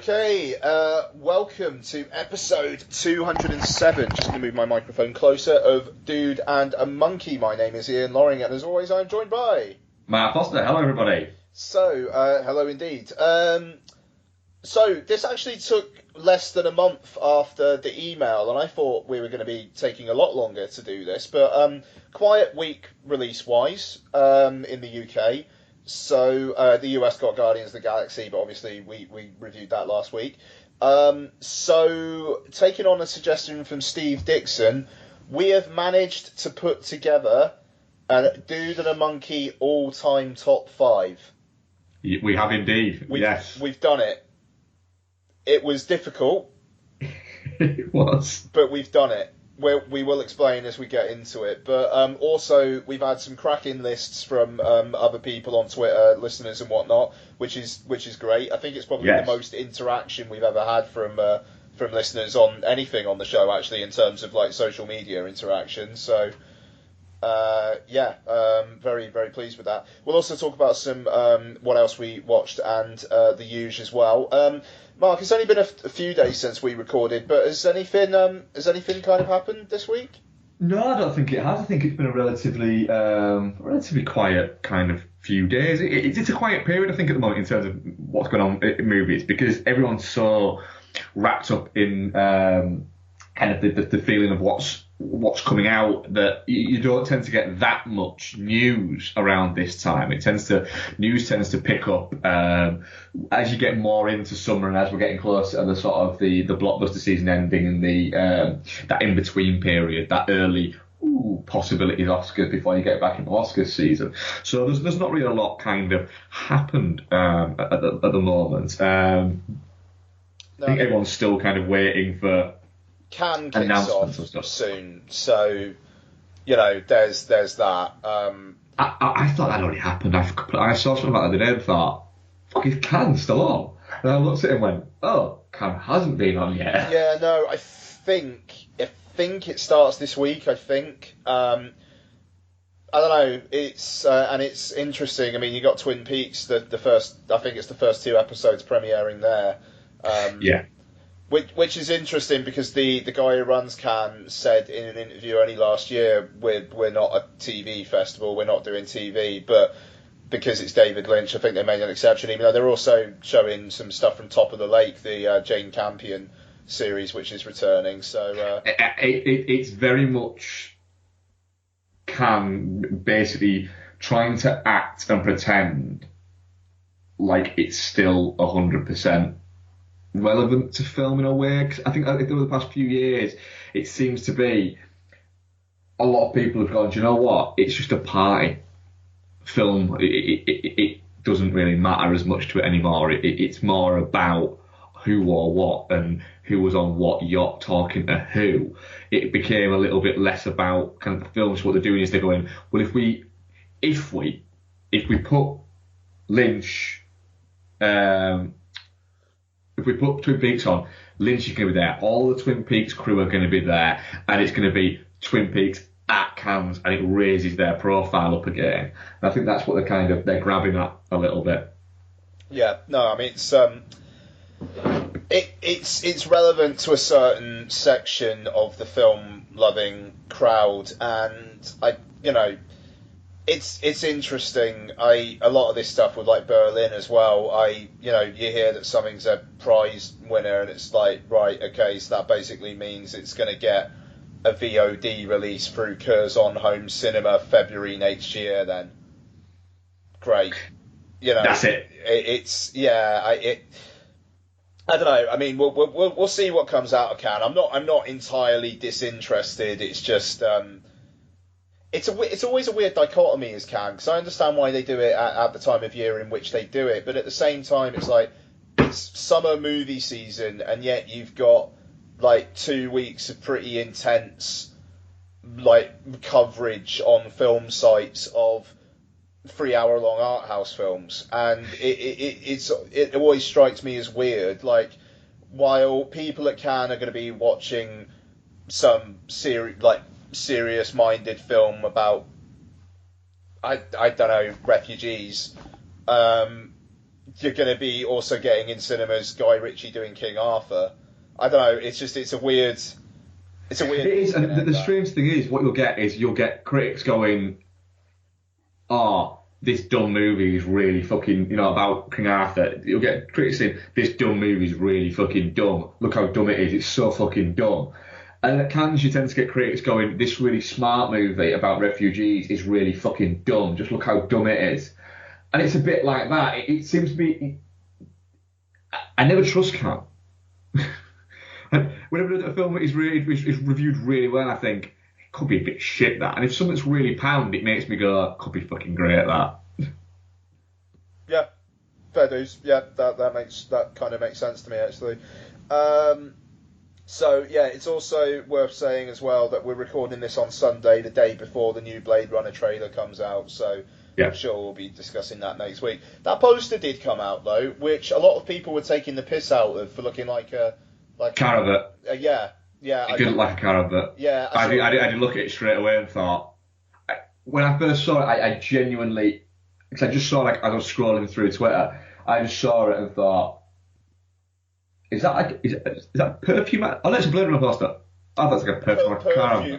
Okay, welcome to episode 207. Just going to move my microphone closer of Dude and a Monkey. My name is Ian Loring, and as always, I'm joined by Matt Foster. Hello, everybody. So, hello indeed. So this actually took less than a month after the email, and I thought we were going to be taking a lot longer to do this, but quiet week release-wise in the UK. So the US got Guardians of the Galaxy, but obviously we reviewed that last week. So taking on a suggestion from Steve Dickson, we have managed to put together a Dude and a Monkey all-time top 5. We have indeed, yes. We've done it. It was difficult. It was. But we've done it. We will explain as we get into it. But also, we've had some cracking lists from other people on Twitter, listeners and whatnot, which is great. I think it's probably the most interaction we've ever had from listeners on anything on the show, actually, in terms of like social media interaction. So, very, very pleased with that. We'll also talk about some what else we watched and the huge as well. Mark, it's only been a few days since we recorded, but has anything kind of happened this week? No, I don't think it has. I think it's been a relatively quiet kind of few days. It's a quiet period, I think, at the moment in terms of what's going on in movies, because everyone's so wrapped up in kind of the feeling of what's coming out that you don't tend to get that much news around this time. News tends to pick up as you get more into summer and as we're getting closer to the sort of the blockbuster season ending and the that in between period, that early possibilities Oscars before you get back into Oscars season. So there's not really a lot kind of happened at the moment. I think everyone's still kind of waiting for Cannes kicks off soon, so there's that. I thought that already happened. I saw something about that the other day and thought, "Fuck, is Cannes still on?" And I looked at it and went, "Oh, Cannes hasn't been on yet." Yeah, no, I think it starts this week. I think. I don't know. It's and it's interesting. I mean, you got Twin Peaks. The first, I think it's the first 2 episodes premiering there. Yeah. Which is interesting because the guy who runs Cannes said in an interview only last year, we're not a TV festival, we're not doing TV, but because it's David Lynch, I think they made an exception. Even though they're also showing some stuff from Top of the Lake, the Jane Campion series, which is returning. So it's very much Cannes basically trying to act and pretend like it's still 100% relevant to film in a way. 'Cause I think over the past few years, it seems to be a lot of people have gone, do you know what? It's just a party film. It doesn't really matter as much to it anymore. It's more about who wore what and who was on what yacht talking to who. It became a little bit less about kind of the films. What they're doing is they're going, well, if we put Lynch, if we put Twin Peaks on, Lynch is going to be there. All the Twin Peaks crew are going to be there, and it's going to be Twin Peaks at Cannes, and it raises their profile up again. And I think that's what they're grabbing at a little bit. Yeah, no, I mean it's relevant to a certain section of the film loving crowd, and It's interesting. A lot of this stuff with like Berlin as well. You hear that something's a prize winner, and it's like, right, okay, so that basically means it's going to get a VOD release through Curzon Home Cinema February next year. Then, great. That's it. I don't know. I mean, we'll see what comes out of Cannes. I'm not entirely disinterested. It's just. It's always a weird dichotomy as Cannes, because I understand why they do it at the time of year in which they do it, but at the same time it's like it's summer movie season, and yet you've got like 2 weeks of pretty intense like coverage on film sites of 3-hour long art house films, and it always strikes me as weird. Like, while people at Cannes are going to be watching some serious-minded film about, I don't know, refugees, you're going to be also getting in cinemas Guy Ritchie doing King Arthur. I don't know. It's a weird. It is, and the strange thing is, what you'll get critics going, "Oh, this dumb movie is really fucking," about King Arthur. You'll get critics saying, "This dumb movie is really fucking dumb. Look how dumb it is. It's so fucking dumb." And at Cannes, you tend to get critics going, "This really smart movie about refugees is really fucking dumb. Just look how dumb it is." And it's a bit like that. It seems to be. I never trust Cannes. Whenever a film is reviewed really well, I think it could be a bit shit, that. And if something's really panned, it makes me go, could be fucking great, that. Yeah, fair dues. Yeah, that kind of makes sense to me, actually. So yeah, it's also worth saying as well that we're recording this on Sunday, the day before the new Blade Runner trailer comes out. So yeah. I'm sure we'll be discussing that next week. That poster did come out though, which a lot of people were taking the piss out of for looking like Caravat. Yeah. It didn't look like a Caravat. Yeah. I did look at it straight away and thought, when I first saw it, I genuinely, because I just saw, as I was scrolling through Twitter, I just saw it and thought, is that Perfume Ad? Oh, no, it's a Blade Runner poster. Oh, that's like a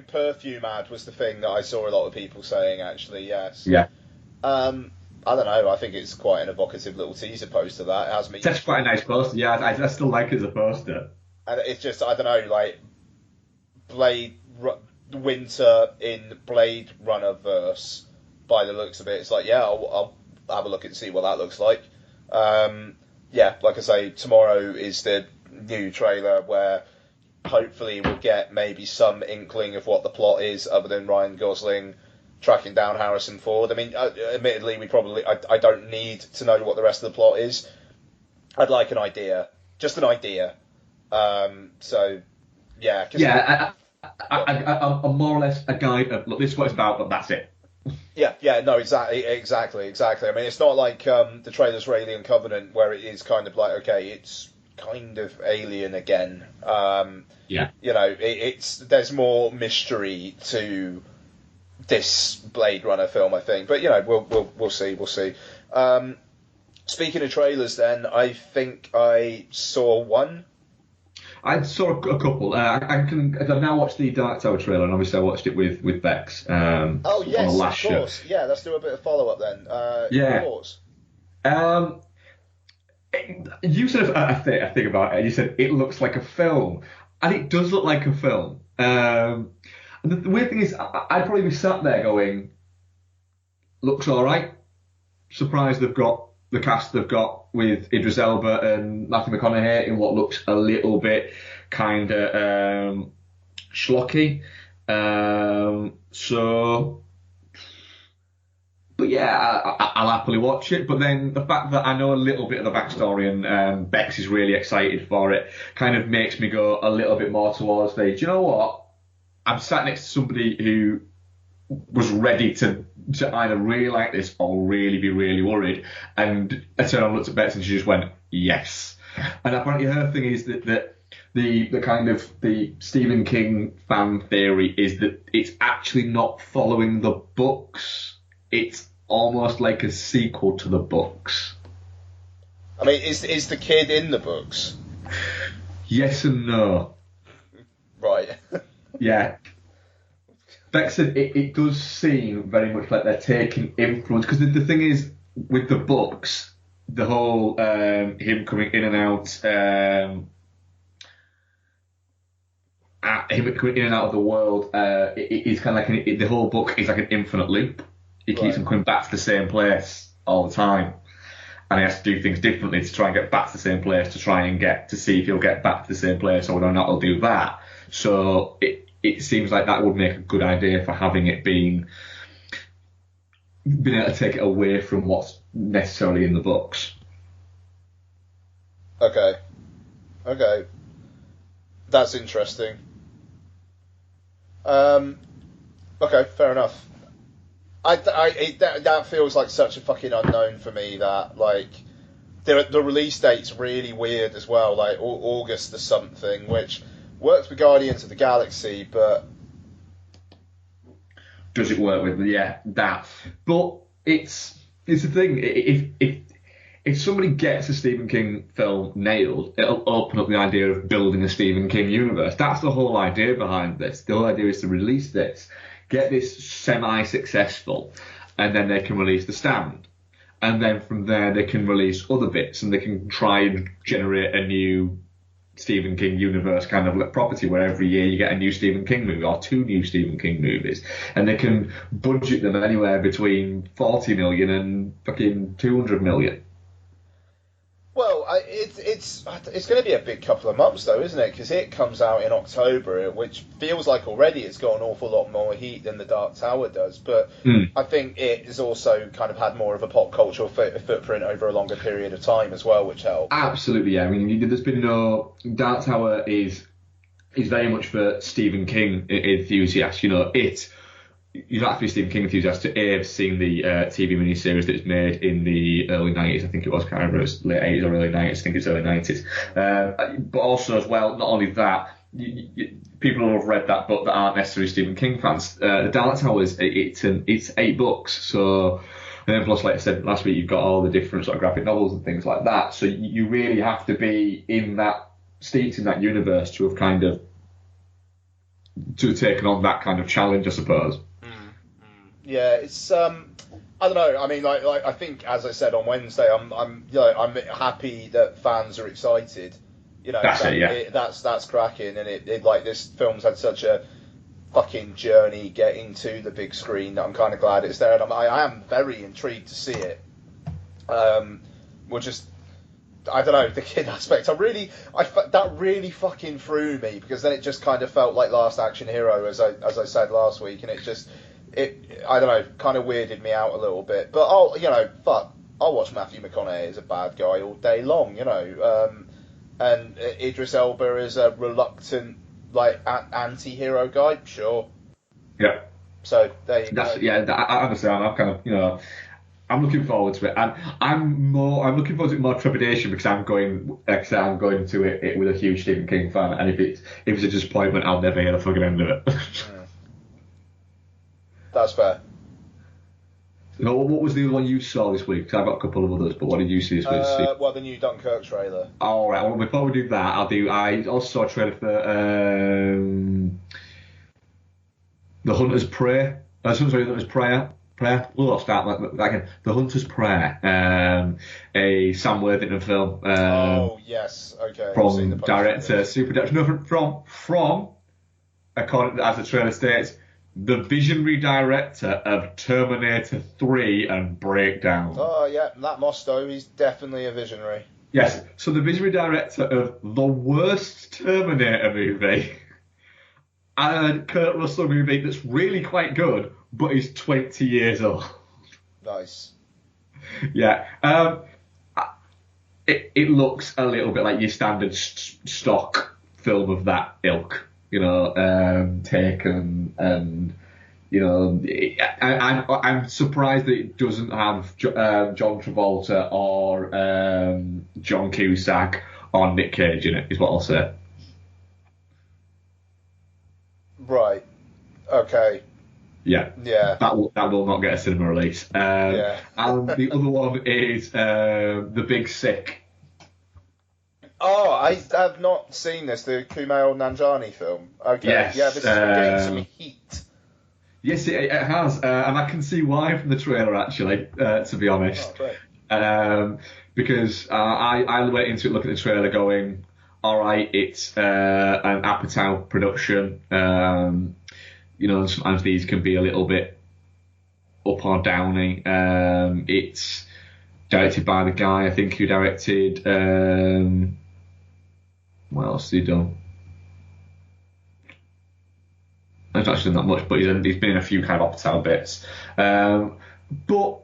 Perfume Ad was the thing that I saw a lot of people saying, actually, yes. Yeah. I don't know, I think it's quite an evocative little teaser poster, that. It has me. That's quite a nice poster, yeah, I still like it as a poster. And it's just, I don't know, Winter in Blade Runner verse, by the looks of it. It's like, yeah, I'll have a look and see what that looks like. Yeah, like I say, tomorrow is the new trailer where hopefully we'll get maybe some inkling of what the plot is, other than Ryan Gosling tracking down Harrison Ford. I mean, admittedly, I don't need to know what the rest of the plot is. I'd like an idea, just an idea. So, yeah. Yeah, I'm more or less a guide of, look, this is what it's about, but that's it. Yeah, no, exactly. I mean, it's not like the trailers for Alien Covenant, where it is kind of like, okay, it's kind of Alien again. Yeah. There's more mystery to this Blade Runner film, I think. But we'll see. Speaking of trailers, then, I think I saw one. I saw a couple. I've now watched the Dark Tower trailer, and obviously I watched it with Bex. Oh yes, on the last of course. Show. Yeah, let's do a bit of follow up then. Yeah. Thoughts? You said a thing about it. You said it looks like a film, and it does look like a film. And the weird thing is, I'd probably be sat there going, "Looks all right." Surprised they've got the cast they've got with Idris Elba and Matthew McConaughey in what looks a little bit kind of schlocky. But yeah, I'll happily watch it. But then the fact that I know a little bit of the backstory and Bex is really excited for it kind of makes me go a little bit more towards do you know what? I'm sat next to somebody who was ready to either really like this or really be really worried. And I turned and looked at Bex and she just went, yes. And apparently her thing is that the kind of the Stephen King fan theory is that it's actually not following the books. It's almost like a sequel to the books. I mean, is the kid in the books? Yes and no. Right. Yeah. Beck said it does seem very much like they're taking influence, because the thing is, with the books, the whole him coming in and out, him coming in and out of the world, it's kind of like the whole book is like an infinite loop. He keeps him coming back to the same place all the time, and he has to do things differently to try and get back to the same place, to see if he'll get back to the same place or whether or not he'll do that. So it seems like that would make a good idea for having it being able to take it away from what's necessarily in the books. Okay. That's interesting. Okay, fair enough. That feels like such a fucking unknown for me, that, like, the release date's really weird as well, like August or something, which works with Guardians of the Galaxy, but does it work with that? But it's the thing. If if somebody gets a Stephen King film nailed, it'll open up the idea of building a Stephen King universe. That's the whole idea behind this. The whole idea is to release this, get this semi-successful, and then they can release The Stand. And then from there they can release other bits, and they can try and generate a new Stephen King universe kind of property where every year you get a new Stephen King movie or 2 new Stephen King movies, and they can budget them anywhere between 40 million and fucking 200 million. Well, it's going to be a big couple of months though, isn't it? Because it comes out in October, which feels like already it's got an awful lot more heat than The Dark Tower does. But I think it has also kind of had more of a pop cultural footprint over a longer period of time as well, which helps. Absolutely, yeah. I mean, there's been no Dark Tower is very much for Stephen King enthusiasts. You know, you don't have to be a Stephen King enthusiast to have seen the TV miniseries that was made in the early 90s. I think it was, I can't remember, it was late 80s or early 90s. I think it's early 90s. But also as well, not only that, people who have read that book that aren't necessarily Stephen King fans, The Dark Tower it's 8 books. So, and then plus, like I said last week, you've got all the different sort of graphic novels and things like that. So you really have to be steeped in that universe to have taken on that kind of challenge, I suppose. Yeah, it's I don't know. I mean, like I think, as I said on Wednesday, I'm happy that fans are excited. You know, that's cracking, and it like this film's had such a fucking journey getting to the big screen that I'm kind of glad it's there, and I am very intrigued to see it. We'll just. I don't know, the kid aspect. That really fucking threw me, because then it just kind of felt like Last Action Hero, as I said last week, and I don't know, kind of weirded me out a little bit. But I'll watch Matthew McConaughey as a bad guy all day long, you know. And Idris Elba is a reluctant, like, anti-hero guy, sure. Yeah. So there you go. Yeah, I understand. I'm kind of, you know, I'm looking forward to it, and I'm looking forward to it more trepidation, because I'm going to it with a huge Stephen King fan, and if it's a disappointment, I'll never hear the fucking end of it. That's fair. So what was the other one you saw this week? 'Cause I've got a couple of others, but what did you see this week? Well, the new Dunkirk trailer. All right. Well, before we do that, I also saw a trailer for The Hunter's Prayer. The Hunter's Prayer. We'll start again. The Hunter's Prayer. A Sam Worthington film. Oh yes, okay. From director, super director. No, from according as the trailer states, the visionary director of Terminator 3 and Breakdown. Oh yeah, Matt Mostow, he's definitely a visionary. Yes, so the visionary director of the worst Terminator movie and a Kurt Russell movie that's really quite good, but is 20 years old. Nice. Yeah. It looks a little bit like your standard stock film of that ilk. You know, Taken, and you know, I'm surprised that it doesn't have John Travolta or John Cusack or Nick Cage in it. Is what I'll say. Right. Okay. Yeah. That will not get a cinema release. And the other one is The Big Sick. Oh, I have not seen this, the Kumail Nanjiani film. Okay, yes, yeah, this is getting some heat. Yes, it has, and I can see why from the trailer, actually, to be honest. Oh, great. Because I went into it looking at the trailer going, all right, it's an Apatow production. You know, sometimes these can be a little bit up or downy. It's directed by the guy, I think, who directed... what else has he done? He's not actually done that much, but he's been in a few kind of Apatow bits. But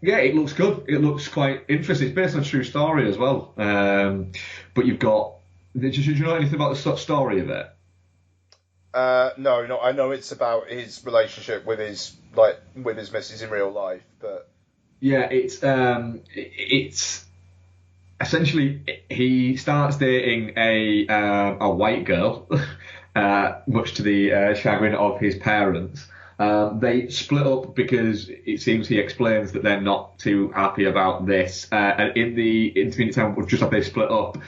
yeah, it looks good. It looks quite interesting. It's based on a true story as well. But you've got... Do you know anything about the story of it? No, I know it's about his relationship with his missus in real life, but... Yeah, it's essentially he starts dating a white girl, much to the chagrin of his parents, They split up because it seems he explains that they're not too happy about this. And in the intermediate time, just after they split up,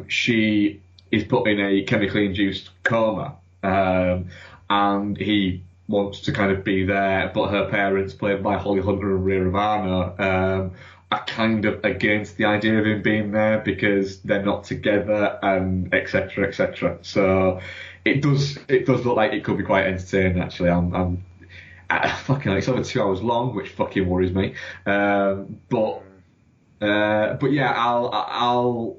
she is put in a chemically induced coma. And he wants to kind of be there, but her parents, played by Holly Hunter and Rhea Romano, are kind of against the idea of him being there because they're not together, and etc. etc. So it does look like it could be quite entertaining. Actually, I'm fucking. It's over 2 hours long, which fucking worries me. But yeah, I'll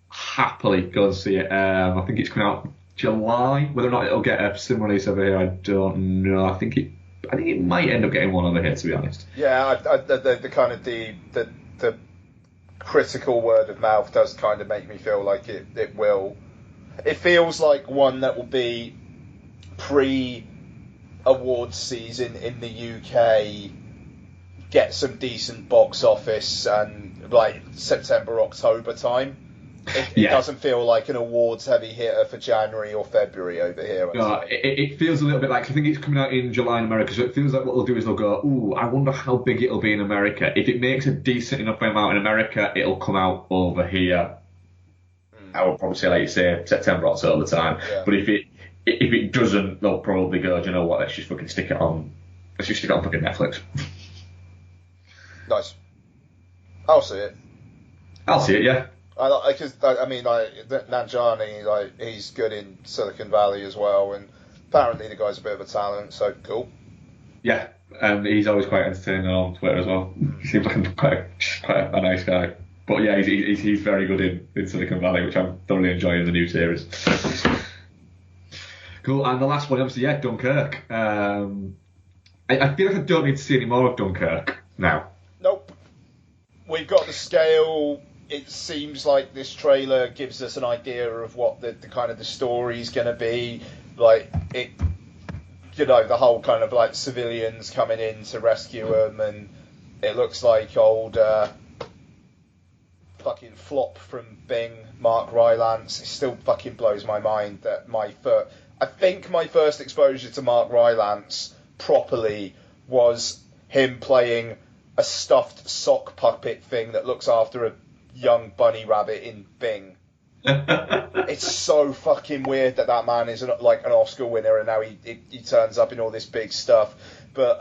happily go and see it. I think it's coming out July. Whether or not it'll get a similar release over here, I don't know. I think it might end up getting one over here, to be honest. Yeah, the kind of the critical word of mouth does kind of make me feel like it will. It feels like one that will be pre-awards season in the UK, get some decent box office, and like September, October time. It doesn't feel like an awards heavy hitter for January or February over here. No, it feels a little bit like, I think it's coming out in July in America, so it feels like what they'll do is they'll go, ooh, I wonder how big it'll be in America. If it makes a decent enough amount in America, it'll come out over here. I would probably say, like you say, September, October time. Yeah. But if it doesn't, they'll probably go, do you know what, let's just fucking stick it on fucking Netflix. Nice. I'll see it. I'll see it, yeah. Nanjiani, he's good in Silicon Valley as well, and apparently the guy's a bit of a talent, so cool. Yeah, and he's always quite entertaining on Twitter as well. He seems like quite a nice guy. But yeah, he's very good in Silicon Valley, which I'm thoroughly enjoying the new series. Cool, and the last one, obviously, yeah, Dunkirk. I feel like I don't need to see any more of Dunkirk now. Nope. We've got the scale. It seems like this trailer gives us an idea of what the kind of the story's going to be. Like, it, the whole kind of like civilians coming in to rescue them, and it looks like old fucking flop from Bing, Mark Rylance. It still fucking blows my mind that I think my first exposure to Mark Rylance properly was him playing a stuffed sock puppet thing that looks after a young bunny rabbit in Bing. It's so fucking weird that man is an Oscar winner, and now he turns up in all this big stuff. But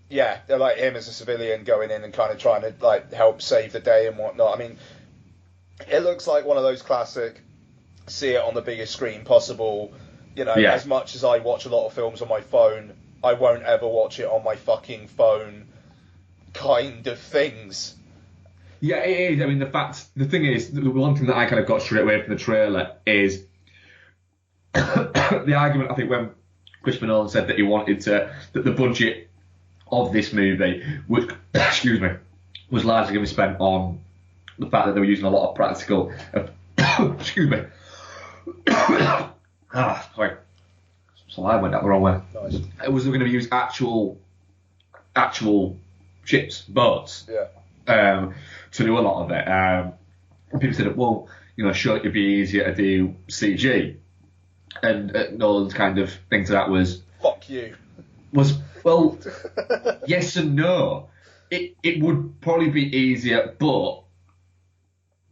yeah, they're like him as a civilian going in and kind of trying to like help save the day and whatnot. I mean, it looks like one of those classic see it on the biggest screen possible. As much as I watch a lot of films on my phone, I won't ever watch it on my fucking phone kind of things. Yeah, it is. I mean, the thing is, the one thing that I kind of got straight away from the trailer is the argument, I think, when Christopher Nolan said that he wanted that the budget of this movie was, was largely going to be spent on the fact that they were using a lot of practical, sorry. So I went out the wrong way. Nice. It was going to use actual ships, boats. Yeah. To do a lot of it. And people said, well, sure, it'd be easier to do CG. And Nolan's kind of thing to that was, fuck you. Well, yes and no. It would probably be easier, but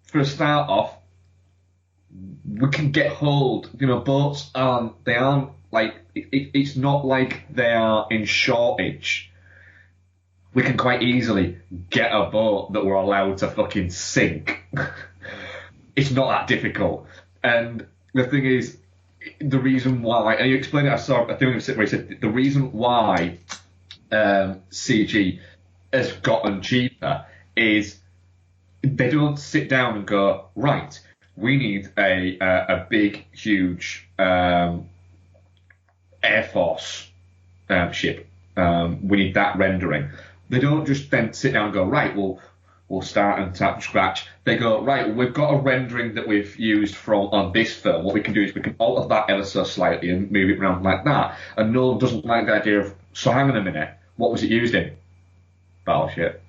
for a start off, we can get hold. Boats aren't like, it's not like they are in shortage. We can quite easily get a boat that we're allowed to fucking sink. It's not that difficult. And the thing is, the reason why, and you explained it, I saw a thing where he said, the reason why CG has gotten cheaper is they don't sit down and go, right, we need a big, huge Air Force ship. We need that rendering. They don't just then sit down and go, right, we'll start and start from scratch. They go, right, we've got a rendering that we've used on this film. What we can do is we can alter that ever so slightly and move it around like that. And no one doesn't like the idea of, so hang on a minute, what was it used in? Battleship.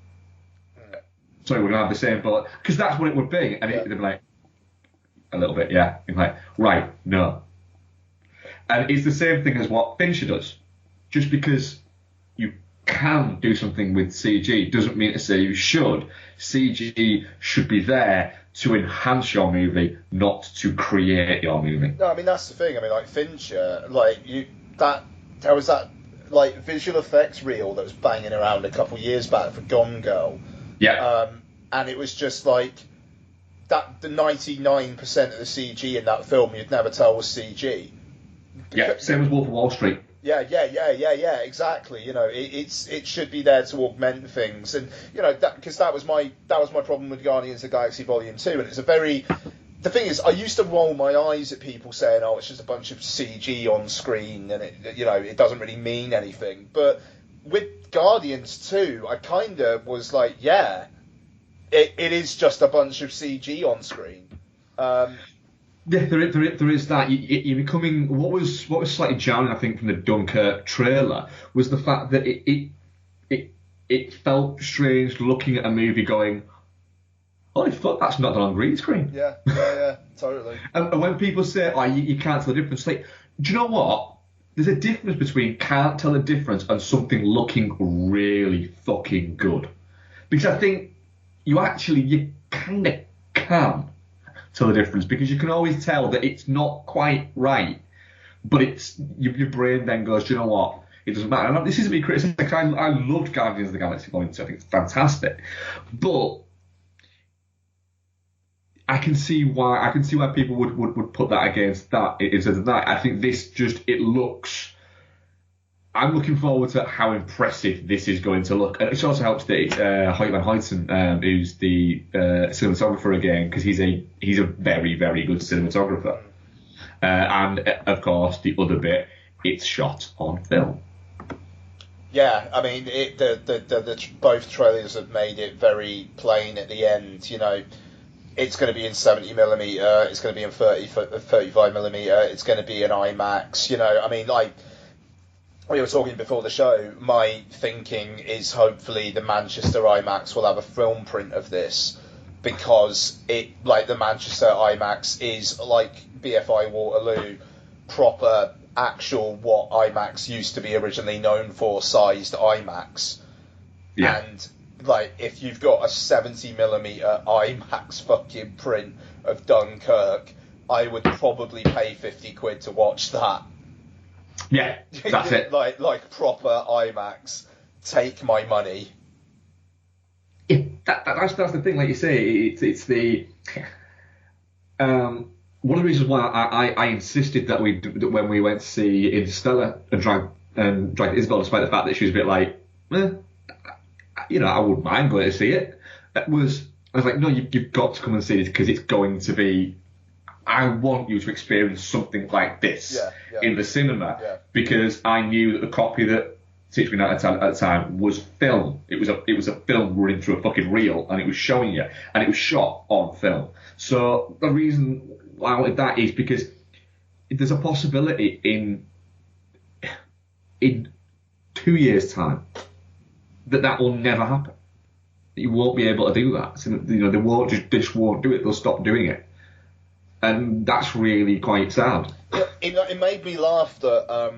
Sorry, we're going to have the same boat. Because that's what it would be. And they'd be like, a little bit, yeah. And like, right, no. And it's the same thing as what Fincher does. just because you can do something with CG doesn't mean to say you should. CG should be there to enhance your movie, not to create your movie. No, I mean that's the thing. I mean, like Fincher, there was that like visual effects reel that was banging around a couple of years back for Gone Girl. Yeah. And it was just like that. The 99% of the CG in that film you'd never tell was CG. Yeah. Same as Wolf of Wall Street. Yeah, exactly. You know, it should be there to augment things, and you know because that was my problem with Guardians of the Galaxy Volume 2, and it's a very. The thing is, I used to roll my eyes at people saying, "Oh, it's just a bunch of CG on screen, and it doesn't really mean anything." But with Guardians 2, I kind of was like, "Yeah, it is just a bunch of CG on screen." Yeah, there is that. You're becoming what was slightly jarring, I think, from the Dunkirk trailer was the fact that it felt strange looking at a movie going, holy fuck, that's not done on green screen. Yeah, totally. And when people say, oh, you can't tell the difference, like, do you know what? There's a difference between can't tell the difference and something looking really fucking good. Because I think you kind of can tell the difference, because you can always tell that it's not quite right, but it's your brain then goes, do you know what? It doesn't matter. And this isn't me criticising, because I loved Guardians of the Galaxy Volume 2. I think it's fantastic, but I can see why people would put that against that instead of that. I think this it looks. I'm looking forward to how impressive this is going to look. And it also helps that it's Hoyt van Hoytsen, who's the cinematographer again, because he's a very, very good cinematographer. And of course, the other bit, it's shot on film. Yeah, I mean, both trailers have made it very plain at the end. You know, it's going to be in 70mm. It's going to be in 35mm. It's going to be in IMAX. You know, I mean, like. We were talking before the show, my thinking is hopefully the Manchester IMAX will have a film print of this, because the Manchester IMAX is like BFI Waterloo, proper, actual what IMAX used to be originally known for, sized IMAX. Yeah. And like if you've got a 70mm IMAX fucking print of Dunkirk, I would probably pay £50 to watch that. Yeah, that's it. like proper IMAX. Take my money. Yeah, that's the thing. Like you say, it's the one of the reasons why I insisted that when we went to see Interstellar and dragged Isabel, despite the fact that she was a bit like, I wouldn't mind going to see it. I was like, no, you've got to come and see this, because it's going to be. I want you to experience something like this in the cinema, because I knew that the copy that Teach Me Now at the time was film. It was a film running through a fucking reel, and it was showing you, and it was shot on film. So the reason why I wanted that is because there's a possibility in 2 years' time that will never happen. You won't be able to do that. So, they just won't do it. They'll stop doing it. And that's really quite sad. It made me laugh that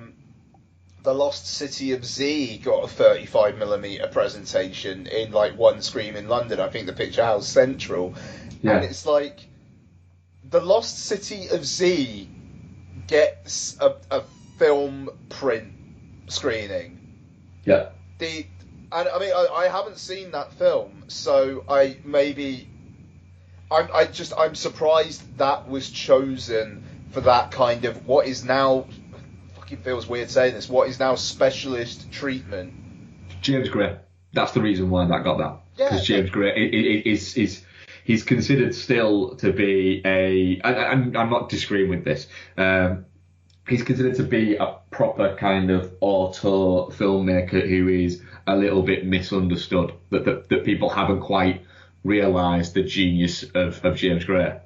the Lost City of Z got a 35mm presentation in like one screen in London. I think the Picture House Central. Yeah. And it's like the Lost City of Z gets a film print screening. Yeah. I haven't seen that film, so I'm surprised that was chosen for that kind of what is now, fucking feels weird saying this, what is now specialist treatment. James Gray. That's the reason why that got that. Because James Gray he's considered still to be and I'm not disagreeing with this. He's considered to be a proper kind of auteur filmmaker who is a little bit misunderstood. That people haven't quite realised the genius of James Gray.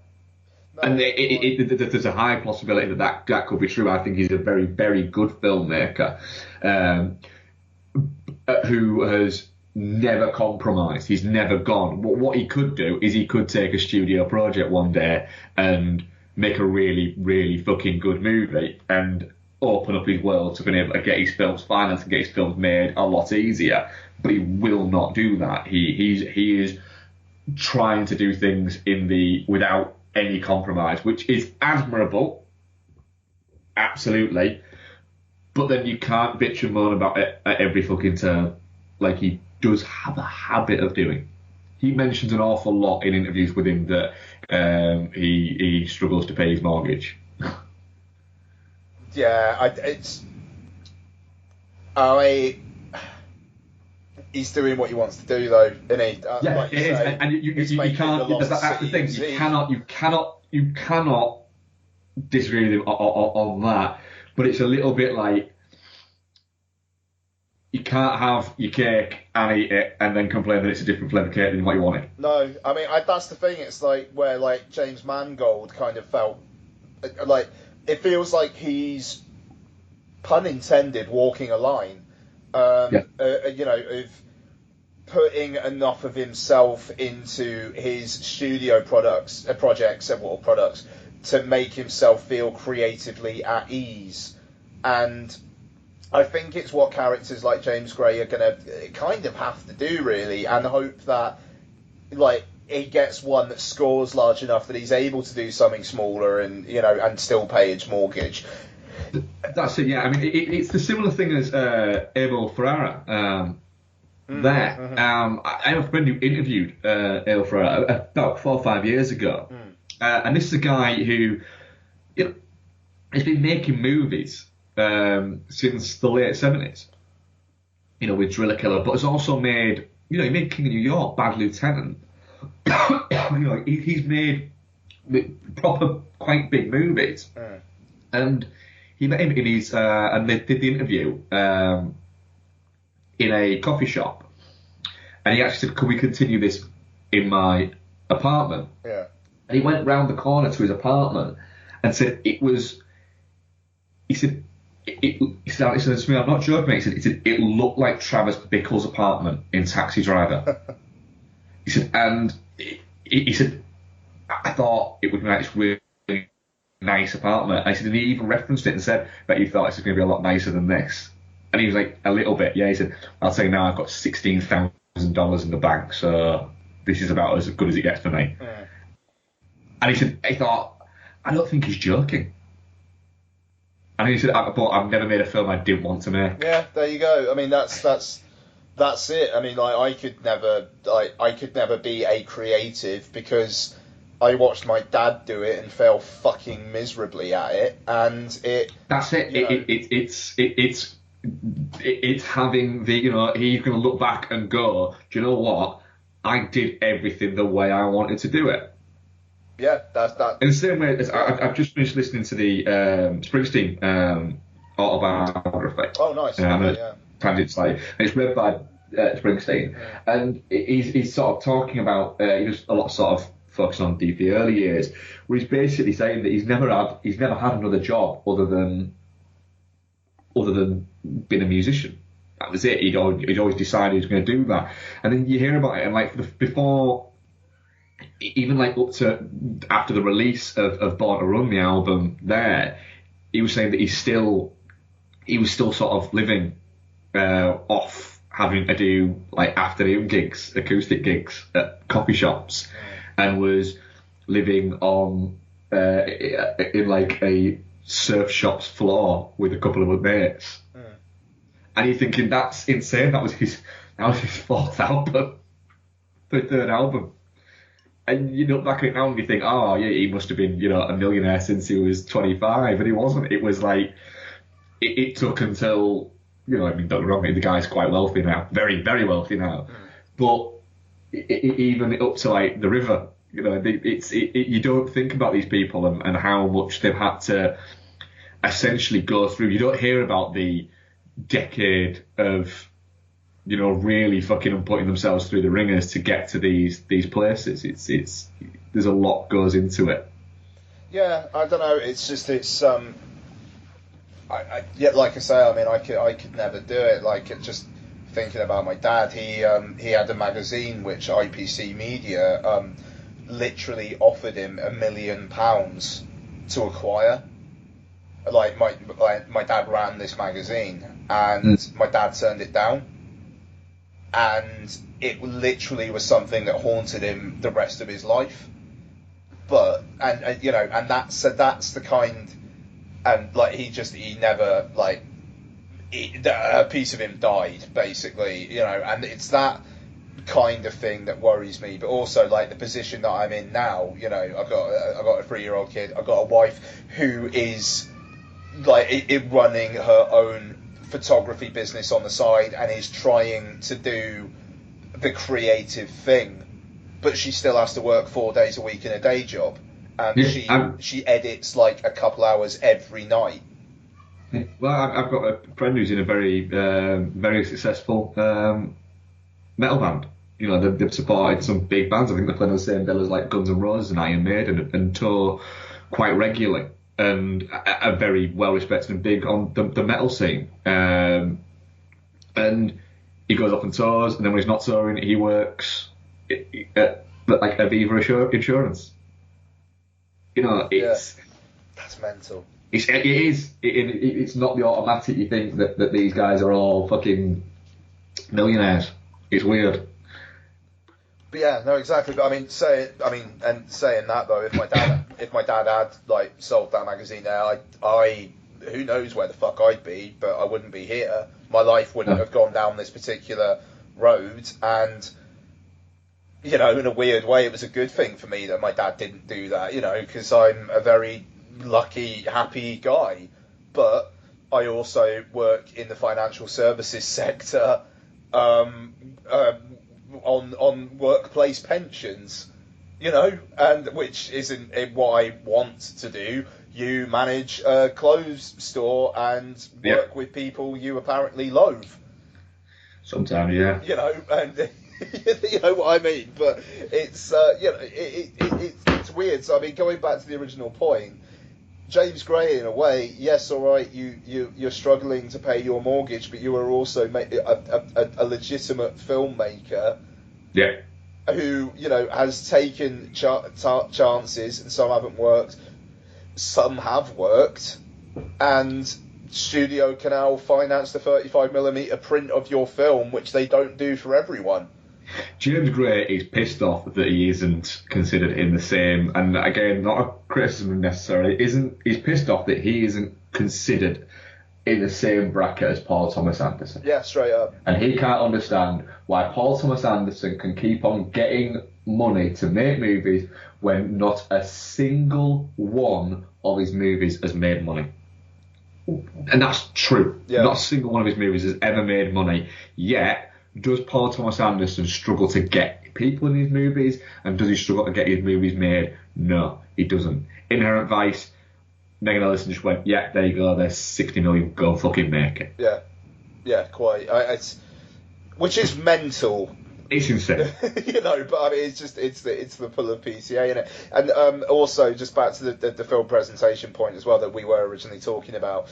No, and there's a high possibility that could be true. I think he's a very, very good filmmaker who has never compromised. He's never gone. What he could do is he could take a studio project one day and make a really, really fucking good movie, and open up his world to being able to get his films financed and get his films made a lot easier. But he will not do that. He is trying to do things without any compromise, which is admirable, absolutely. But then you can't bitch and moan about it at every fucking turn, like he does have a habit of doing. He mentions an awful lot in interviews with him that he struggles to pay his mortgage. Yeah, he's doing what he wants to do, though, isn't he? Yeah, like it is, and you can't. That's the thing. You cannot disagree with him on that. But it's a little bit like you can't have your cake and eat it and then complain that it's a different flavour cake than what you wanted. No, I mean that's the thing. It's like where like James Mangold kind of felt like it feels like he's, pun intended, walking a line. Of putting enough of himself into his studio projects, several products, to make himself feel creatively at ease. And I think it's what characters like James Gray are going to kind of have to do, really, and hope that like he gets one that scores large enough that he's able to do something smaller and and still pay his mortgage. That's it. Yeah, I mean it's the similar thing as Abel Ferrara. I have a friend who interviewed Abel Ferrara about 4 or 5 years ago, and this is a guy who has been making movies since the late 70s. With Driller Killer, but has also made he made King of New York, Bad Lieutenant. He's made proper, quite big movies, and he met him in his and they did the interview in a coffee shop, and he actually said, "Can we continue this in my apartment?" Yeah. And he went round the corner to his apartment and said it was. He said, to me, I'm not joking, mate. He said it looked like Travis Bickle's apartment in Taxi Driver. He said, and he said, I thought it would be this really nice apartment. And he said, and he even referenced it and said, "Bet you thought this was going to be a lot nicer than this." And he was like, "A little bit, yeah." He said, "I'll tell you now, I've got $16,000 in the bank, so this is about as good as it gets for me." And he said, he thought, I don't think he's joking. And he said, "But I've never made a film I didn't want to make." Yeah, there you go. I mean, that's it. I mean, like I could never be a creative because I watched my dad do it and fail fucking miserably at it, and it. That's it. It's having the he's going to look back and go, "Do you know what? I did everything the way I wanted to do it." Yeah, that's that. In the same way as I've just finished listening to the Springsteen autobiography. Oh, nice. Yeah. Tangent slightly, and it's read by Springsteen, and he's sort of talking about he does a lot of sort of focusing on the early years, where he's basically saying that he's never had another job other than being a musician. That was it. He'd always decided he was going to do that, and then you hear about it, and like before. Even like up to after the release of Born to Run, the album there, he was saying that he was still sort of living off having to do like afternoon gigs, acoustic gigs at coffee shops, and was living on in like a surf shop's floor with a couple of mates. And you're thinking, that's insane. That was his fourth album, the third album. And you look back at it now and you think, oh yeah, he must have been, a millionaire since he was 25, and he wasn't. It was like it took until, don't get me wrong, the guy's quite wealthy now, very, very wealthy now. But even up to like the river, you don't think about these people and how much they've had to essentially go through. You don't hear about the decade of really fucking and putting themselves through the ringers to get to these places. It's there's a lot goes into it. Yeah, I don't know. It's just like I say, I mean, I could never do it. Like just thinking about my dad, he had a magazine which IPC Media literally offered him £1 million to acquire. like my dad ran this magazine, and my dad turned it down, and it literally was something that haunted him the rest of his life. But and you know, and that's the kind, and like he never like a piece of him died basically, you know, and it's that kind of thing that worries me. But also like the position that I'm in now, you know, I've got a 3-year-old kid, I've got a wife who is like running her own photography business on the side and is trying to do the creative thing, but she still has to work 4 days a week in a day job, and she edits like a couple hours every night. Well, I've got a friend who's in a very very successful metal band. You know, they've supported some big bands. I think they're playing on the same bill as like Guns N' Roses and Iron Maiden, and tour quite regularly, and are very well respected and big on the metal scene. And he goes off and tours, and then when he's not touring, he works at like Aviva Insurance. You know, it's that's mental. It is. It's not the automatic. You think that these guys are all fucking millionaires. It's weird. But yeah, no, exactly. But saying that though, if my dad had like sold that magazine there, I who knows where the fuck I'd be, but I wouldn't be here. My life wouldn't have gone down this particular road, and you know, in a weird way, it was a good thing for me that my dad didn't do that. You know, because I'm a very lucky, happy guy, but I also work in the financial services sector on workplace pensions, you know, and which isn't what I want to do. You manage a clothes store and work with people you apparently loathe. Sometimes, yeah. You know, and you know what I mean. But it's you know, it's weird. So I mean, going back to the original point, James Gray, in a way, yes, all right, you're struggling to pay your mortgage, but you are also a legitimate filmmaker. Yeah. Who, you know, has taken chances, and some haven't worked, some have worked, and Studio Canal financed the 35mm print of your film, which they don't do for everyone. James Gray is pissed off that he isn't considered in the same, and again, not a criticism necessarily, he's pissed off that he isn't considered in the same bracket as Paul Thomas Anderson. Yeah, straight up. And he can't understand why Paul Thomas Anderson can keep on getting money to make movies when not a single one of his movies has made money. And that's true. Yeah. Not a single one of his movies has ever made money. Yet, does Paul Thomas Anderson struggle to get people in his movies? And does he struggle to get his movies made? No, he doesn't. Inherent Vice, Megan Ellison just went, yeah, there you go, there's 60 million, go fucking make it. Yeah, quite. Which is mental. It's insane. You know, but I mean, it's the pull of PCA, innit? And also, just back to the film presentation point as well that we were originally talking about,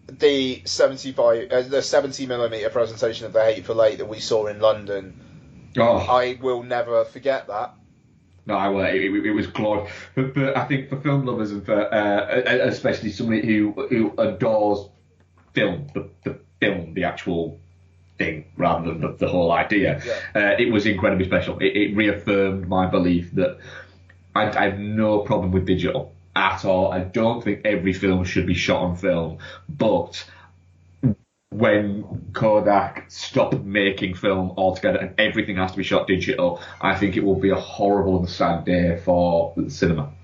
the 70mm presentation of The Hateful Eight that we saw in London, I will never forget that. No, I will. It was glorious. But I think for film lovers and for especially somebody who adores film, the film, the actual thing, rather than the whole idea, it was incredibly special. It reaffirmed my belief that I have no problem with digital at all. I don't think every film should be shot on film, but when Kodak stopped making film altogether and everything has to be shot digital, I think it will be a horrible and sad day for the cinema.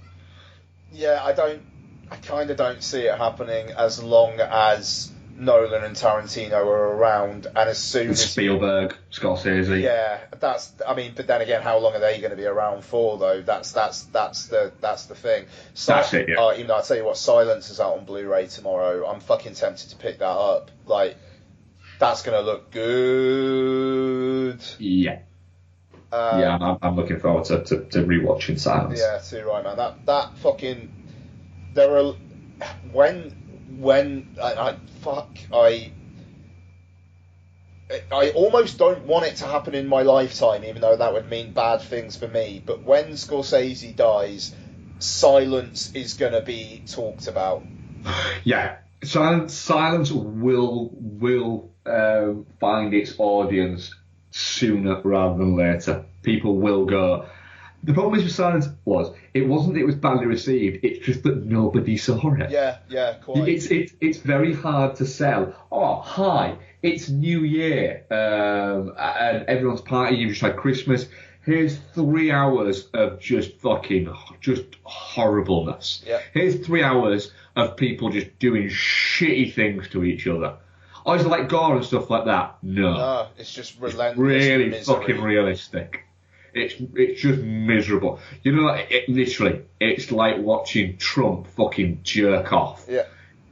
Yeah, I kind of don't see it happening as long as Nolan and Tarantino are around, and as soon as Spielberg, Scorsese. Yeah, but then again, how long are they going to be around for though? That's the thing. That's it, yeah. Even though I tell you what, Silence is out on Blu-ray tomorrow. I'm fucking tempted to pick that up. Like, that's going to look good. Yeah. I'm looking forward to rewatching Silence. Yeah, too right, man. That fucking there are when I almost don't want it to happen in my lifetime, even though that would mean bad things for me. But when Scorsese dies, Silence is going to be talked about. Yeah, silence will find its audience sooner rather than later. People will go. The problem is with silence it wasn't that it was badly received. It's just that nobody saw it. Yeah, quite. It's very hard to sell. Oh, hi, it's New Year, and everyone's partying. You've just had Christmas. Here's 3 hours of just horribleness. Yeah. Here's 3 hours of people just doing shitty things to each other. Oh, is it like gore and stuff like that? No. It's just relentless. It's really misery. fucking realistic. It's just miserable. You know, literally, it's like watching Trump fucking jerk off. Yeah.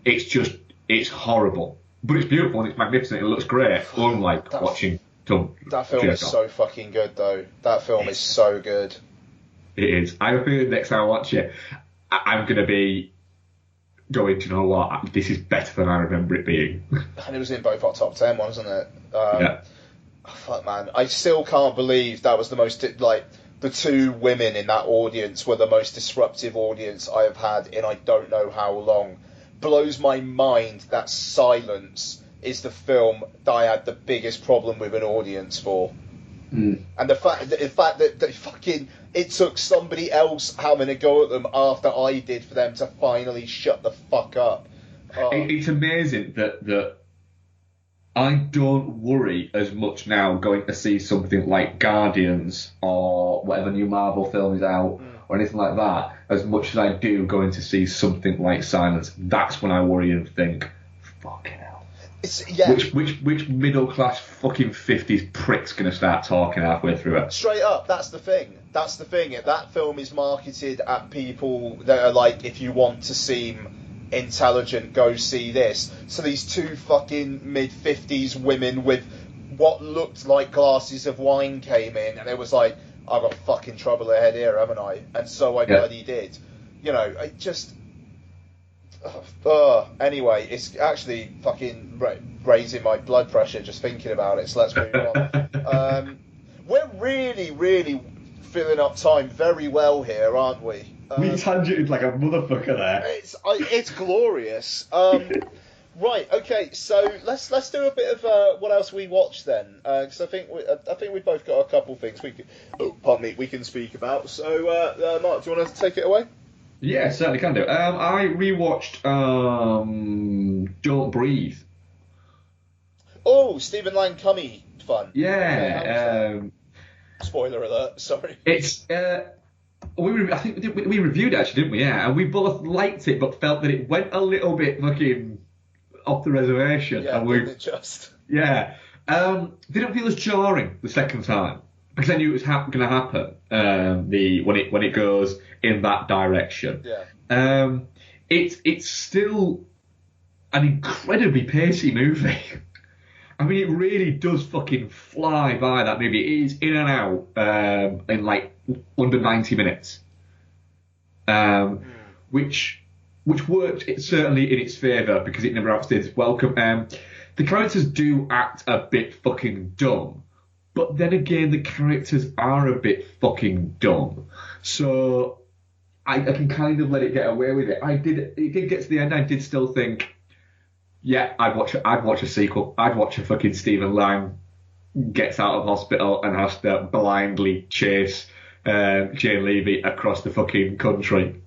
It's horrible. But it's beautiful and it's magnificent. It looks great, unlike watching Trump That film jerk is off. so fucking good, though. That film is so good. It is. I think next time I watch it, I'm going to be going, you know what, this is better than I remember it being. And it was in both our top 10 ones, wasn't it? Yeah. Oh, fuck, man. I still can't believe that was the most, the two women in that audience were the most disruptive audience I have had in I don't know how long. Blows my mind that Silence is the film that I had the biggest problem with an audience for. Mm. And the fact that it took somebody else having a go at them after I did for them to finally shut the fuck up. It's amazing that I don't worry as much now going to see something like Guardians or whatever new Marvel film is out or anything like that as much as I do going to see something like Silence. That's when I worry and think, fucking hell. Which middle class fucking 50s prick's gonna start talking halfway through it? Straight up, that's the thing. That film is marketed at people that are like, if you want to seem intelligent, go see this. So these two fucking mid-50s women with what looked like glasses of wine came in, and it was like, I've got fucking trouble ahead here, haven't I? And so I bloody did. You know, I just... anyway, it's actually fucking raising my blood pressure just thinking about it, so let's move on. We're really, really filling up time very well here, aren't we? We tangented like a motherfucker there. It's glorious. Right, okay, so let's do a bit of what else we watched then, because I think we both got a couple things we can speak about. So, Mark, do you want to take it away? Yeah, certainly can do. I rewatched Don't Breathe. Oh, Stephen Lang Cummy fun. Yeah. Spoiler alert. Sorry. It's I think we reviewed it actually, didn't we? Yeah, and we both liked it, but felt that it went a little bit fucking off the reservation. Yeah, and didn't it just? Yeah. Didn't feel as jarring the second time because I knew it was going to happen. When it goes in that direction. Yeah. It's still an incredibly pacey movie. I mean, it really does fucking fly by, that movie. It is in and out in like under 90 minutes. Which worked certainly in its favour because it never outstayed its welcome. The characters do act a bit fucking dumb, but then again, the characters are a bit fucking dumb. So I can kind of let it get away with it. It did get to the end. I did still think, yeah, I'd watch a sequel. I'd watch a fucking Stephen Lang gets out of hospital and has to blindly chase Jane Levy across the fucking country.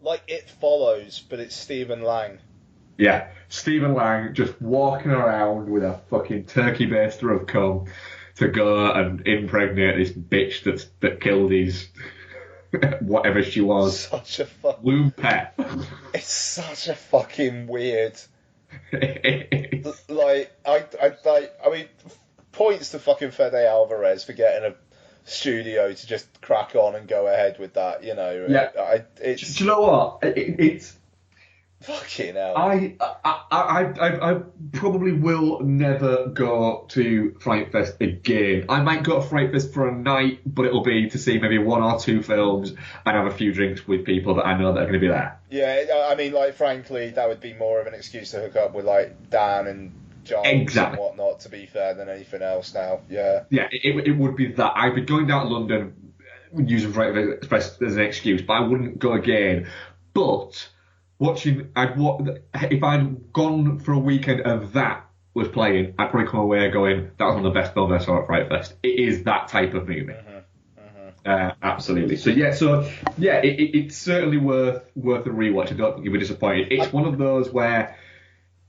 Like It Follows, but it's Stephen Lang. Yeah, Stephen Lang just walking around with a fucking turkey baster of cum to go and impregnate this bitch that killed his whatever she was. Such a fucking womb pet. It's such a fucking weird. Points to fucking Fede Alvarez for getting a studio to just crack on and go ahead with that. You know. Yeah. Do you know what? It's. Fucking hell. I probably will never go to Fright Fest again. I might go to Fright Fest for a night, but it'll be to see maybe one or two films and have a few drinks with people that I know that are going to be there. Yeah, I mean, like, frankly, that would be more of an excuse to hook up with, like, Dan and John and whatnot, to be fair, than anything else now. Yeah. Yeah, it would be that. I'd be going down to London using Fright Fest as an excuse, but I wouldn't go again. But if I'd gone for a weekend and that was playing, I'd probably come away going, that was one of the best films I saw at Fright Fest. It is that type of movie. Absolutely. It's certainly worth a rewatch. I don't think you'll be disappointed. It's one of those where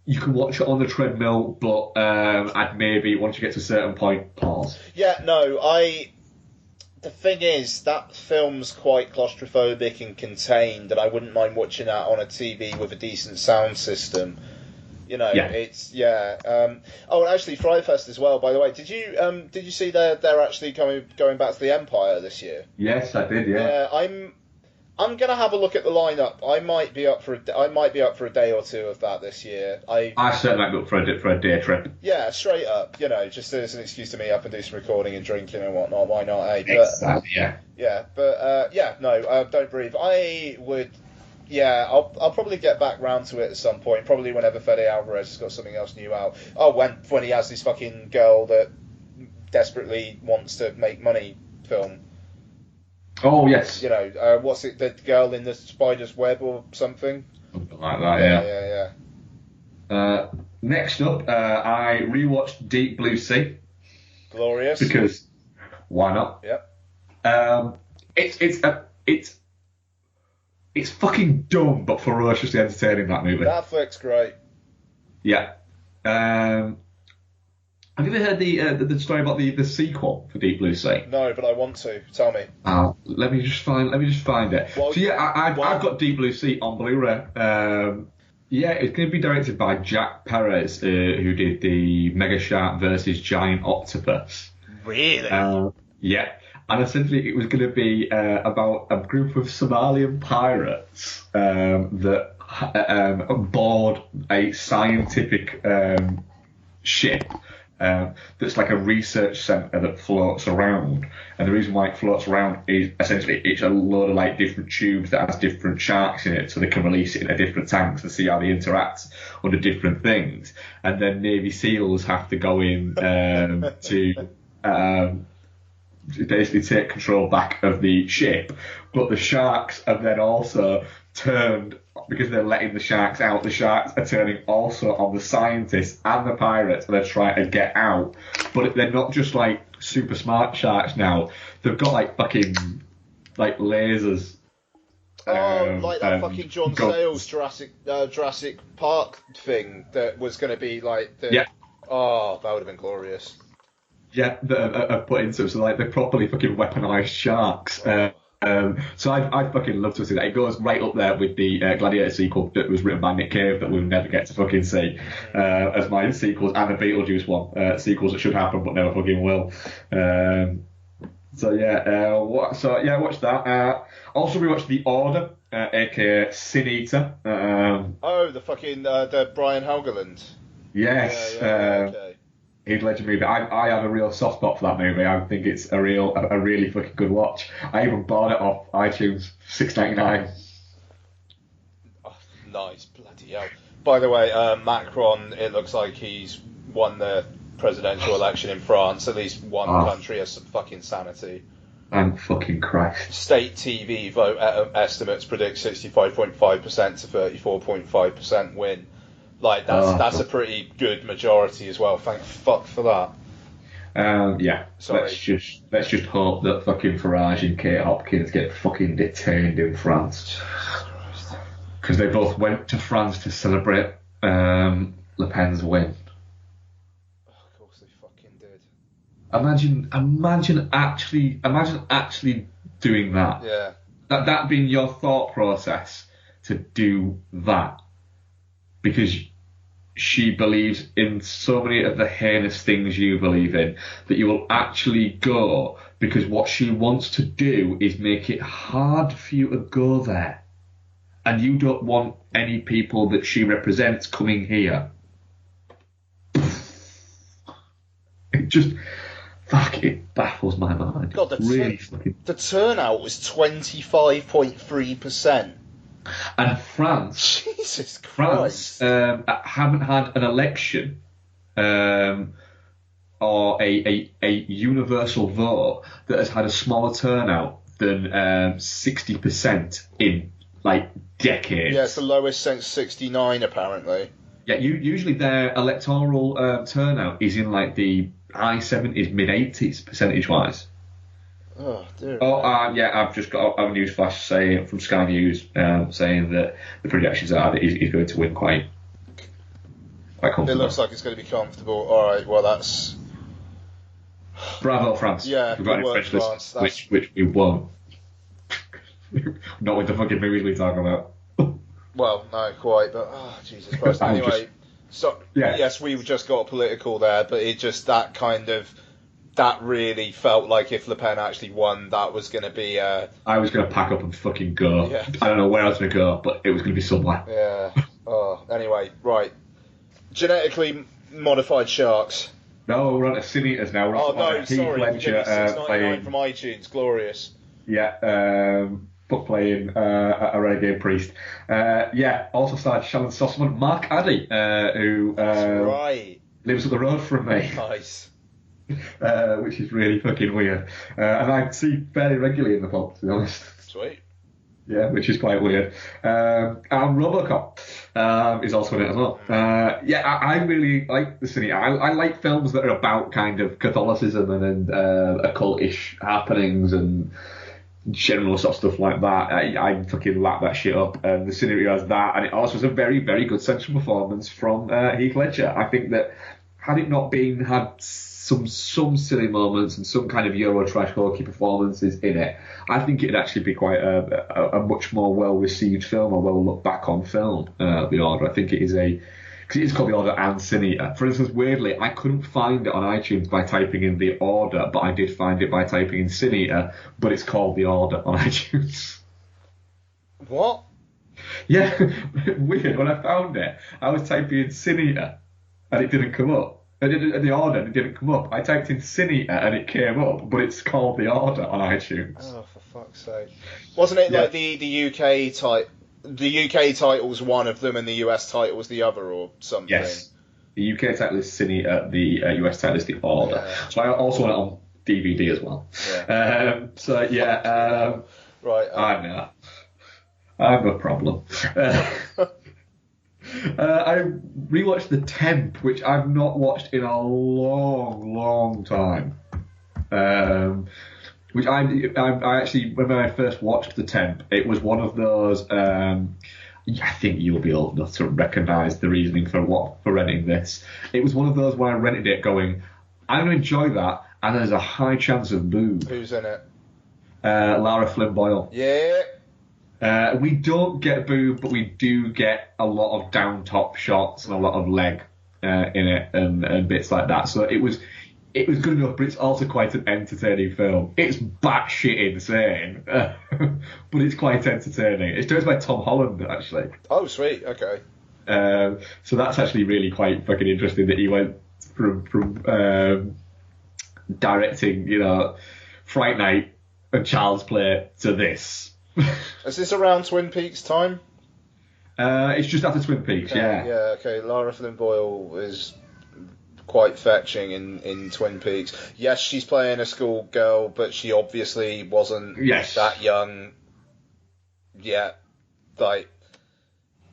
you can watch it on the treadmill, but I'd maybe, once you get to a certain point, pause. Yeah, no, the thing is, that film's quite claustrophobic and contained, and I wouldn't mind watching that on a TV with a decent sound system. You know, it's oh, and actually, Fright Fest as well. By the way, did you see they're actually going back to the Empire this year? Yes, I did. Yeah. Yeah, I'm gonna have a look at the lineup. I might be up for a day or two of that this year. I certainly might be up for a day trip. Yeah, straight up. You know, just as an excuse to meet up and do some recording and drinking and whatnot. Why not? Eh? Exactly. Yeah. Yeah, but Don't Breathe. I would. Yeah, I'll probably get back round to it at some point. Probably whenever Fede Alvarez has got something else new out. Oh, when he has this fucking girl that desperately wants to make money film. Oh yes. You know, what's it? The girl in the spider's web or something. Something like that. Yeah. Next up, I rewatched Deep Blue Sea. Glorious. Because why not? Yep. It's fucking dumb but ferociously entertaining, that movie. That flick's great. Yeah. Have you ever heard the story about the sequel for Deep Blue Sea? No, but I want to. Tell me. Let me just find it. Well, I've got Deep Blue Sea on Blu-ray. It's going to be directed by Jack Perez, who did the Mega Shark versus Giant Octopus. Really? Yeah. And essentially, it was going to be about a group of Somalian pirates that board a scientific ship that's like a research centre that floats around. And the reason why it floats around is essentially it's a load of like different tubes that has different sharks in it, so they can release it into different tanks and see how they interact under different things. And then Navy SEALs have to go in to basically take control back of the ship, but the sharks have then also turned, because they're letting the sharks out, the sharks are turning also on the scientists and the pirates, and they're trying to get out. But they're not just like super smart sharks now, they've got like fucking like lasers. Like that fucking John Sayles Jurassic Park thing that was going to be like the... Yeah. Oh, that would have been glorious. Yeah, that are put into it, so like they're properly fucking weaponized sharks. So I fucking love to see that. It goes right up there with the Gladiator sequel that was written by Nick Cave that we'll never get to fucking see as my sequels, and the Beetlejuice one, sequels that should happen but never fucking will. Watch that. Also, we watched The Order, aka Sin Eater. The fucking the Brian Helgeland. Yes. Okay. Heath Ledger movie. I have a real soft spot for that movie. I think it's a really fucking good watch. I even bought it off iTunes, $6.99. Oh, nice, bloody hell. By the way, Macron, it looks like he's won the presidential election in France. At least one country has some fucking sanity. Thank fucking Christ. State TV vote estimates predict 65.5% to 34.5% win. Like that's a pretty good majority as well. Thank fuck for that. Sorry. Let's just hope that fucking Farage and Kate Hopkins get fucking detained in France, because they both went to France to celebrate Le Pen's win. Of course they fucking did. Imagine actually doing that. Yeah. That being your thought process to do that. Because she believes in so many of the heinous things you believe in, that you will actually go because what she wants to do is make it hard for you to go there. And you don't want any people that she represents coming here. It baffles my mind. God, the turnout was 25.3%. And France, Jesus Christ, haven't had an election or a universal vote that has had a smaller turnout than 60% in like decades. Yeah, it's the lowest since '69, apparently. Yeah, usually their electoral turnout is in like the high 70s, mid 80s percentage-wise. Oh, dear. Yeah, I've just got a news flash saying from Sky News saying that the projections are that he's going to win quite comfortably. It looks like it's going to be comfortable. All right, well, that's... Bravo, France. Yeah, We've got good work, French France. listeners, which we won't. Not with the fucking movies we talk about. Well, no, quite, but Jesus Christ. Anyway, yes, we just got political there, but it just that really felt like if Le Pen actually won, that was going to be. I was going to pack up and fucking go. Yeah. I don't know where I was going to go, but it was going to be somewhere. Yeah. Anyway, right. Genetically modified sharks. No, we're on to Sin Eaters now. Sorry. $6.99 from iTunes. Glorious. Yeah. Book playing a renegade priest. Also starred Shannon Sossamon, Mark Addy, who lives up the road from me. Nice. Which is really fucking weird. And I see fairly regularly in the pub, to be honest. Sweet. Yeah, which is quite weird. And Robocop is also in it as well. I really like the cine. I like films that are about kind of Catholicism and occultish happenings and general sort of stuff like that. I fucking lap that shit up. And the cine has that, and it also has a very, very good central performance from Heath Ledger. I think that had it not had some silly moments and some kind of Euro trash hokey performances in it, I think it'd actually be quite a much more well-received film, or well-looked-back-on film, The Order. I think it is because it is called The Order and Sin Eater. For instance, weirdly, I couldn't find it on iTunes by typing in The Order, but I did find it by typing in Sin Eater, but it's called The Order on iTunes. What? Yeah, weird. When I found it, I was typing in Sin Eater, and it didn't come up. The Order, and it didn't come up. I typed in Sin Eater, and it came up, but it's called The Order on iTunes. Oh, for fuck's sake. Wasn't it like the UK type? The UK title's one of them and the US title's the other, or something? Yes. The UK title is Sin Eater, the US title is The Order. Yeah. So I also want it on DVD as well. Yeah. Right. I know. I have a problem. I rewatched The Temp, which I've not watched in a long, long time. Which I actually, when I first watched The Temp, it was one of those. I think you'll be old enough to recognise the reasoning for renting this. It was one of those where I rented it, going, I'm going to enjoy that, and there's a high chance of boob. Who's in it? Lara Flynn Boyle. Yeah. We don't get boob, but we do get a lot of down top shots and a lot of leg in it and bits like that. So it was good enough, but it's also quite an entertaining film. It's batshit insane, but it's quite entertaining. It's directed by Tom Holland, actually. Oh, sweet. Okay. So that's actually really quite fucking interesting that he went from directing, Fright Night and Child's Play to this. Is this around Twin Peaks time? It's just after Twin Peaks, yeah. Yeah, okay. Lara Flynn Boyle is quite fetching in Twin Peaks. Yes, she's playing a schoolgirl, but she obviously wasn't that young yet.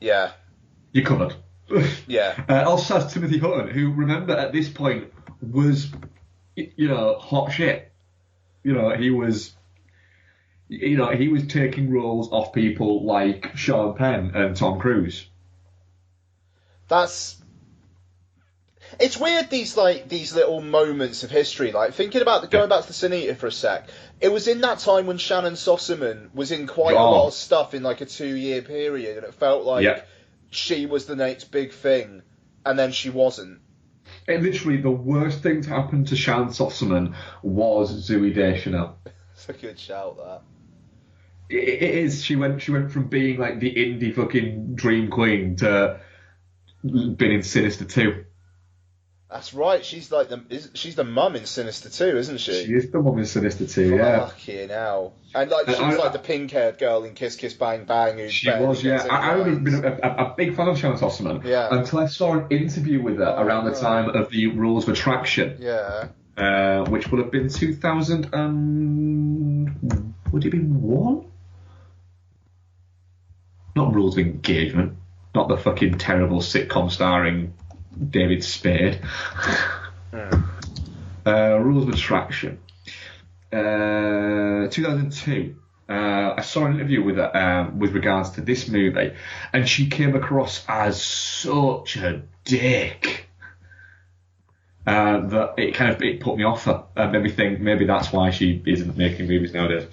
Yeah. You're covered. Yeah. Also has Timothy Hutton, who, remember, at this point was, hot shit. He was taking roles off people like Sean Penn and Tom Cruise. It's weird, these little moments of history. Like, thinking about going back to the Sin Eater for a sec. It was in that time when Shannon Sossamon was in quite a lot of stuff in like a 2-year period, and it felt like she was the next big thing, and then she wasn't. And literally, the worst thing to happen to Shannon Sossamon was Zooey Deschanel. It's a good shout, that. It is. She went from being like the indie fucking dream queen to being in Sinister 2. That's right. She's like she's the mum in Sinister 2, isn't she? She is the mum in Sinister 2, yeah. Fucking hell. And she was like the pink-haired girl in Kiss Kiss Bang Bang. She was, yeah. I've always been a big fan of Shannon Sossamon until I saw an interview with her around the time of the Rules of Attraction. Yeah. Which would have been 2000 and... Would it have been 1? Not Rules of Engagement. Not the fucking terrible sitcom starring David Spade. Rules of Attraction. 2002. I saw an interview with regards to this movie, and she came across as such a dick that it put me off her. Made me think maybe that's why she isn't making movies nowadays.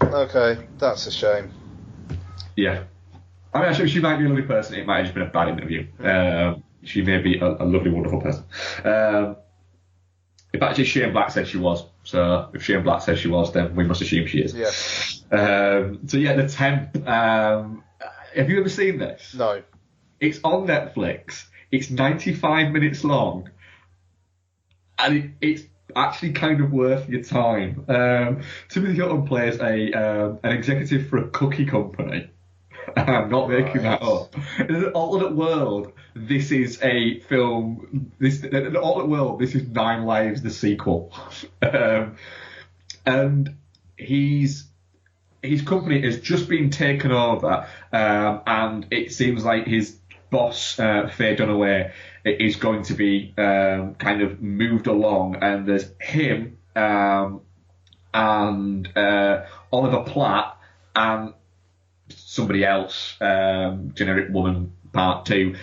Okay, that's a shame. Yeah. I mean, actually, she might be a lovely person. It might have just been a bad interview. She may be a lovely, wonderful person. If actually Shane Black said she was, so if Shane Black says she was, then we must assume she is. Yeah. So yeah, The Temp. Have you ever seen this? No. It's on Netflix. It's 95 minutes long, and it's actually kind of worth your time. Timothy Hutton plays an executive for a cookie company. I'm not making that up. In an alternate world, this is a film. In an alternate world, this is 9 Lives, the sequel. And his company has just been taken over, and it seems like his boss, Faye Dunaway, is going to be kind of moved along, and there's him and Oliver Platt and somebody else, generic woman part 2,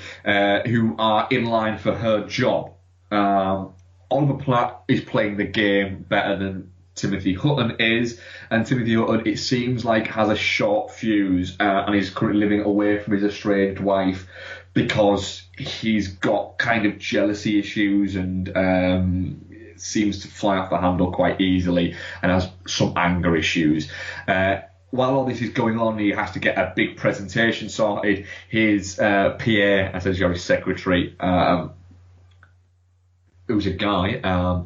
who are in line for her job. Oliver Platt is playing the game better than Timothy Hutton is, and Timothy Hutton, it seems like, has a short fuse, and is currently living away from his estranged wife because he's got kind of jealousy issues and seems to fly off the handle quite easily and has some anger issues. While all this is going on, he has to get a big presentation sorted. His PA, essentially his secretary, who's a guy,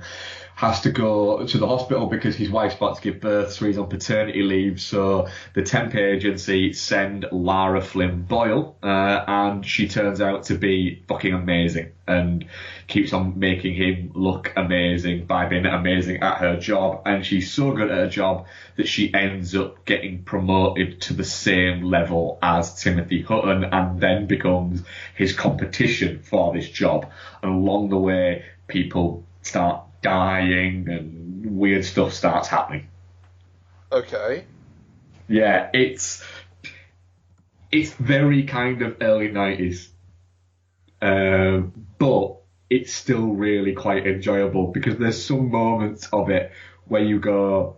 has to go to the hospital because his wife's about to give birth, so he's on paternity leave. So the temp agency send Lara Flynn Boyle, and she turns out to be fucking amazing and keeps on making him look amazing by being amazing at her job. And she's so good at her job that she ends up getting promoted to the same level as Timothy Hutton and then becomes his competition for this job. And along the way, people start dying and weird stuff starts happening. Okay. Yeah, it's very kind of early 90s, but it's still really quite enjoyable because there's some moments of it where you go,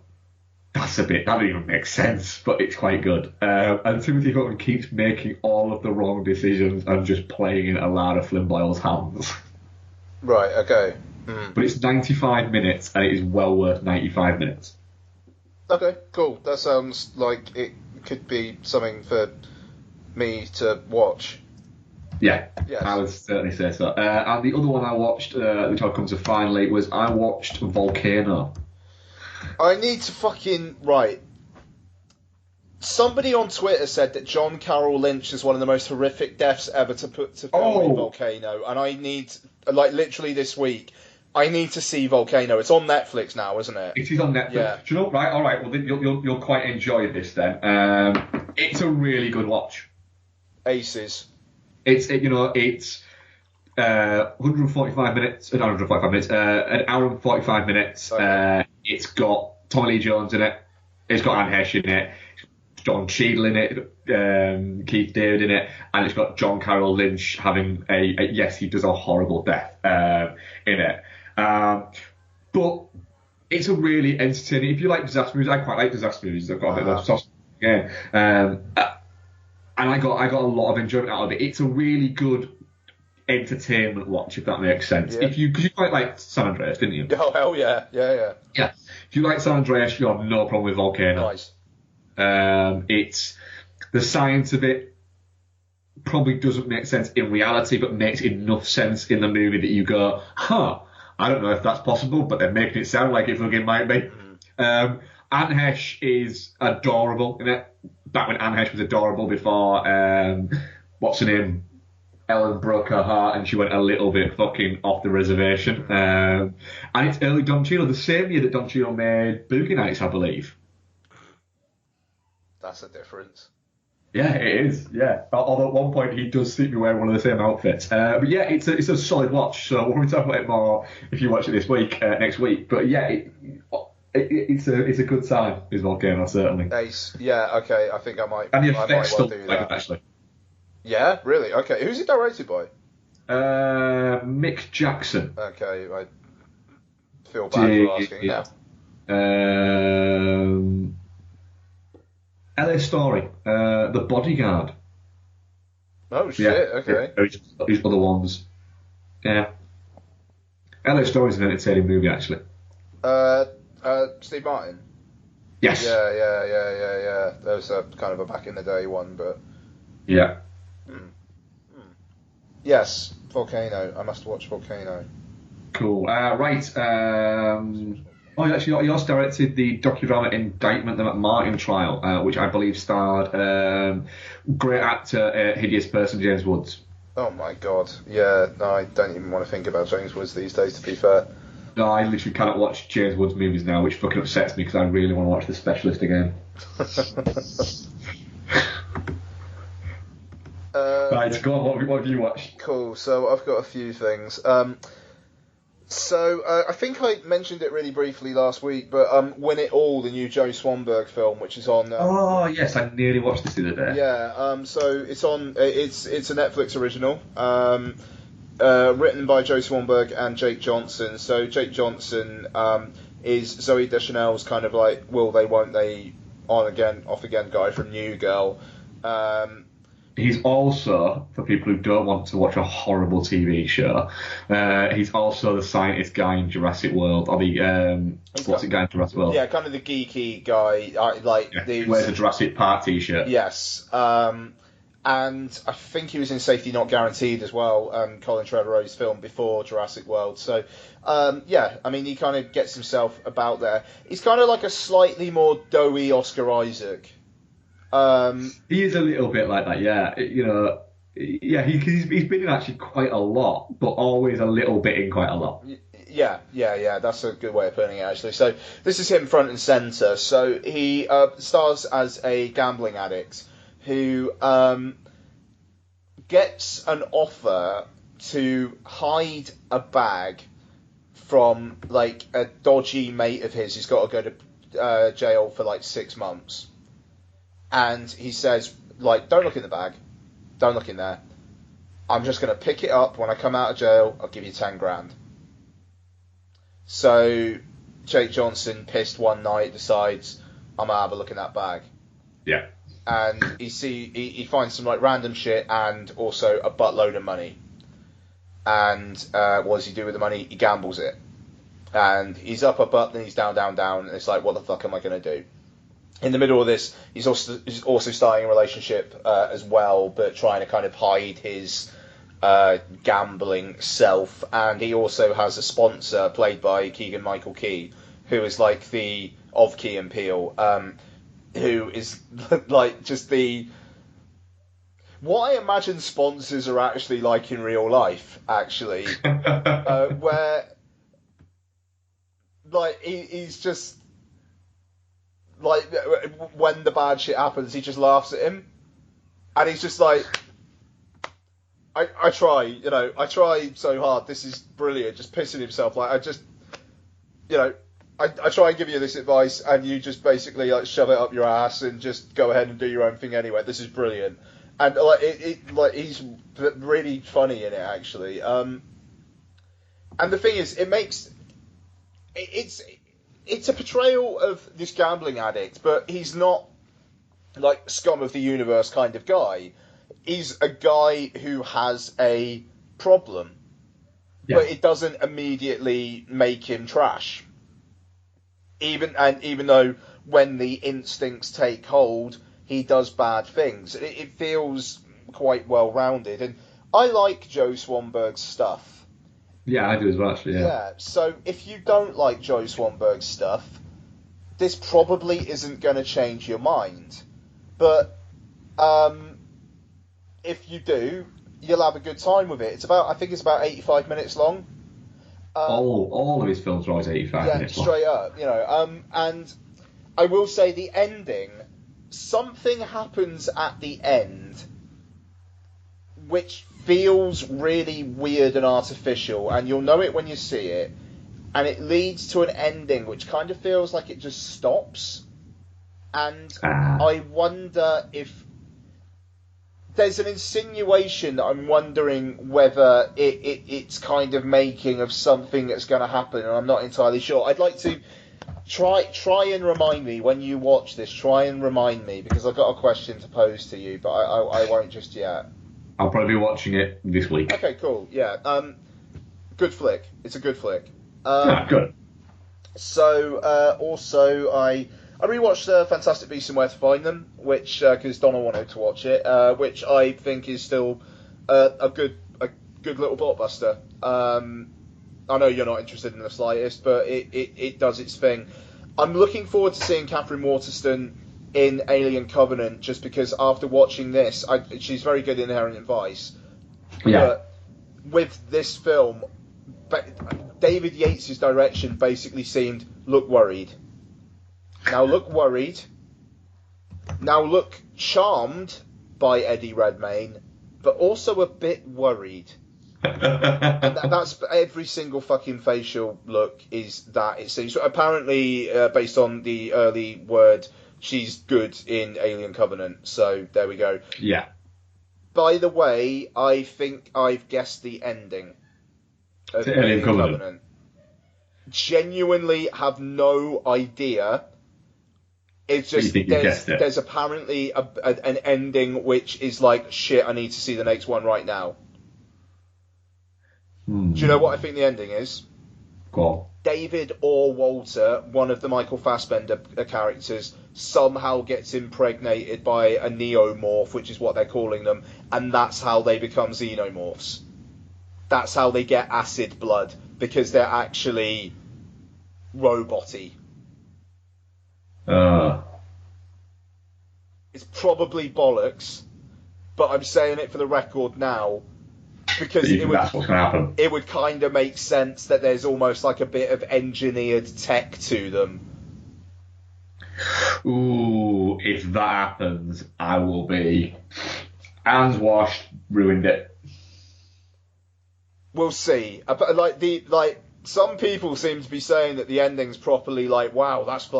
that doesn't even make sense, but it's quite good. And Timothy Hutton keeps making all of the wrong decisions and just playing into Lara Flynn Boyle's hands. Right, okay. But it's 95 minutes, and it is well worth 95 minutes. Okay, cool. That sounds like it could be something for me to watch. Yeah, yes. I would certainly say so. And the other one I watched, which I'll come to finally, was I watched Volcano. I need to fucking... Right. Somebody on Twitter said that John Carroll Lynch is one of the most horrific deaths ever to put to film in Volcano, and I need, like, literally this week, I need to see Volcano. It's on Netflix now, isn't it? It is on Netflix. Yeah. Do you know? Right. All right. Well, then you'll quite enjoy this then. It's a really good watch. Aces. It's 145 minutes. Not 145 minutes. An hour and 45 minutes. Okay. It's got Tommy Lee Jones in it. It's got Anne Heche in it. John Cheadle in it, Keith David in it, and it's got John Carroll Lynch having yes, he does a horrible death in it. But it's a really entertaining. If you like disaster movies, I quite like disaster movies. I've got a bit of a soft game, and I got a lot of enjoyment out of it. It's a really good entertainment watch, if that makes sense. Yeah. Because you quite liked San Andreas, didn't you? Oh hell yeah, yeah. Yeah. If you like San Andreas, you have no problem with Volcano. Nice. It's the science of it probably doesn't make sense in reality, but makes enough sense in the movie that you go, I don't know if that's possible, but they're making it sound like it fucking might be. Anne Heche is adorable in it. Back when Anne Heche was adorable before, what's her name? Ellen broke her heart and she went a little bit fucking off the reservation. And it's early Don Cheadle, the same year that Don Cheadle made Boogie Nights, I believe. That's a difference. Yeah, it is. Yeah, although at one point he does see me wearing one of the same outfits. But yeah, it's a solid watch. So we'll talk about it more if you watch it this week, next week. But yeah, it's a good sign. Is Volcano certainly. Ace. Yeah. Okay. I think And the I might effects well still do like it that. actually. Yeah. Really. Okay. Who's it directed by? Mick Jackson. Okay. I feel bad for asking Did now. um, LA Story, The Bodyguard. Oh Yeah, shit. Okay. these other ones. Yeah, LA Story is an entertaining movie actually. Uh. Steve Martin. Yes. Yeah. That was a kind of a back in the day one, but Yeah. hmm. Yes, Volcano. I must watch Volcano. Cool. Right. Actually, you also directed the docudrama Indictment, the McMartin trial, which I believe starred great actor, hideous person James Woods. Oh my god. Yeah. No, I don't even want to think about James Woods these days. To be fair. No, I literally cannot watch James Woods movies now, which fucking upsets me because I really want to watch The Specialist again. Right, go on. What have you watched? Cool. So I've got a few things. I think I mentioned it really briefly last week, but Win It All, the new Joe Swanberg film, which is on. Oh yes, I nearly watched this the other day. Yeah. So it's on. It's a Netflix original. Written by Joe Swanberg and Jake Johnson. So Jake Johnson is Zoe Deschanel's kind of like will they won't they on again off again guy from New Girl. He's also, for people who don't want to watch a horrible TV show, he's also the scientist guy in Jurassic World, or the what's it guy in Jurassic World? Yeah, kind of the geeky guy, He wears a Jurassic Park t-shirt. Yes, and I think he was in Safety Not Guaranteed as well, Colin Trevorrow's film before Jurassic World. So, yeah, I mean, he kind of gets himself about there. He's kind of like a slightly more doughy Oscar Isaac. He is a little bit like that, yeah. Yeah, he's been in actually quite a lot, but always a little bit in quite a lot. Yeah. That's a good way of putting it, actually. So this is him front and center. So he stars as a gambling addict who gets an offer to hide a bag from like a dodgy mate of his who's got to go to jail for like 6 months. And he says, like, don't look in the bag. Don't look in there. I'm just going to pick it up when I come out of jail. I'll give you 10 grand. So Jake Johnson, pissed one night, decides, I'm going to have a look in that bag. Yeah. And he finds some, like, random shit and also a buttload of money. And what does he do with the money? He gambles it. And he's up, then he's down, and it's like, what the fuck am I going to do? In the middle of this, he's also starting a relationship as well, but trying to kind of hide his gambling self. And he also has a sponsor played by Keegan-Michael Key, who is like the of Key and Peele, who is like just the what I imagine sponsors are actually like in real life. Actually, where like he's just. Like, when the bad shit happens, he just laughs at him. And he's just like, I try so hard, this is brilliant, just pissing himself. Like, I try and give you this advice, and you just basically, like, shove it up your ass and just go ahead and do your own thing anyway. This is brilliant. And, like, he's really funny in it, actually. And the thing is, it's a portrayal of this gambling addict, but he's not like scum of the universe kind of guy. He's a guy who has a problem, but it doesn't immediately make him trash. Even though when the instincts take hold, he does bad things. It feels quite well rounded, and I like Joe Swanberg's stuff. Yeah, I do as well, actually, Yeah, so if you don't like Joe Swanberg's stuff, this probably isn't going to change your mind. But if you do, you'll have a good time with it. I think it's about 85 minutes long. All of his films are always 85 minutes long. Yeah, straight up, And I will say the ending something happens at the end which feels really weird and artificial, and you'll know it when you see it, and it leads to an ending which kind of feels like it just stops. And I wonder if there's an insinuation that I'm wondering whether it's kind of making of something that's going to happen, and I'm not entirely sure. I'd like to try and remind me when you watch this. Try and remind me, because I've got a question to pose to you, but I won't just yet. I'll probably be watching it this week. Okay, cool. Yeah. Good flick. It's a good flick. Good. So, also, I rewatched Fantastic Beasts and Where to Find Them, which, because Donna wanted to watch it, which I think is still a good little blockbuster. I know you're not interested in the slightest, but it does its thing. I'm looking forward to seeing Catherine Waterston in Alien Covenant, just because after watching this, she's very good in Inherent Vice. Yeah. But with this film, David Yates' direction basically seemed, look worried. Now look worried. Now look charmed by Eddie Redmayne, but also a bit worried. And that's every single fucking facial look is that, it seems. So apparently, based on the early word, she's good in Alien Covenant. So there we go. Yeah. By the way, I think I've guessed the ending of Alien Covenant. Genuinely have no idea. It's just there's apparently an ending which is like, shit, I need to see the next one right now. Do you know what I think the ending is? Go on. David or Walter, one of the Michael Fassbender characters, somehow gets impregnated by a neomorph, which is what they're calling them, and that's how they become xenomorphs. That's how they get acid blood, because they're actually robot-y. It's probably bollocks, but I'm saying it for the record now, because that's what's going to happen. It would kind of make sense that there's almost like a bit of engineered tech to them. Ooh, if that happens, I will be hands washed, ruined it. We'll see. Some people seem to be saying that the ending's properly like, wow, that's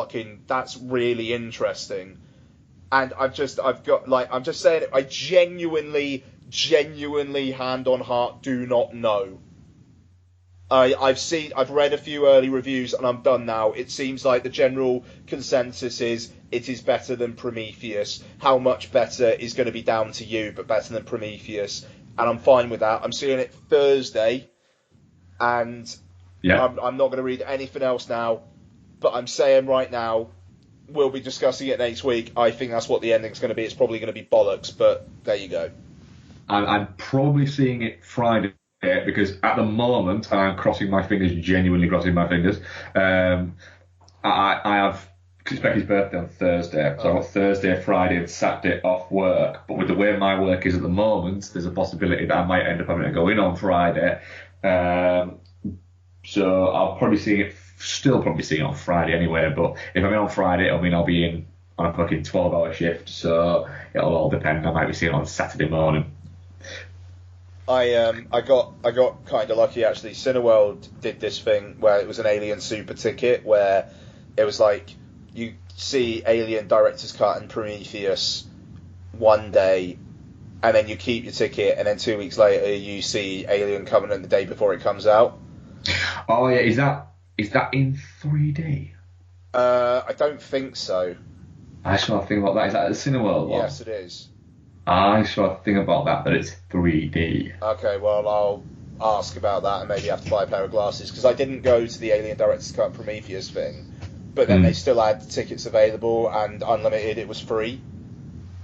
really interesting. And I'm just saying it, I genuinely, hand on heart, do not know. I've read a few early reviews and I'm done now. It seems like the general consensus is it is better than Prometheus. How much better is going to be down to you, but better than Prometheus. And I'm fine with that. I'm seeing it Thursday, and I'm not going to read anything else now, but I'm saying right now, we'll be discussing it next week. I think that's what the ending's going to be. It's probably going to be bollocks, but there you go. I'm probably seeing it Friday, because at the moment, and I'm crossing my fingers, genuinely crossing my fingers, I have, it's Becky's birthday on Thursday, so I've got Thursday, Friday and Saturday off work, but with the way my work is at the moment, there's a possibility that I might end up having to go in on Friday, so I'll probably still seeing it on Friday anyway, but if I'm in on Friday, it'll mean I'll be in on a fucking 12-hour shift, so it'll all depend. I might be seeing it on Saturday morning. I got kind of lucky, actually. Cineworld did this thing where it was an Alien Super ticket, where it was like you see Alien Director's Cut and Prometheus one day, and then you keep your ticket, and then 2 weeks later you see Alien Covenant the day before it comes out. Oh yeah, is that in 3D? I don't think so. I saw a thing about that. Is that at the Cineworld one? Yes, it is. I saw a thing about that it's 3D. Okay, well, I'll ask about that and maybe have to buy a pair of glasses, because I didn't go to the Alien Director's Cut Prometheus thing, but then they still had the tickets available, and unlimited, it was free.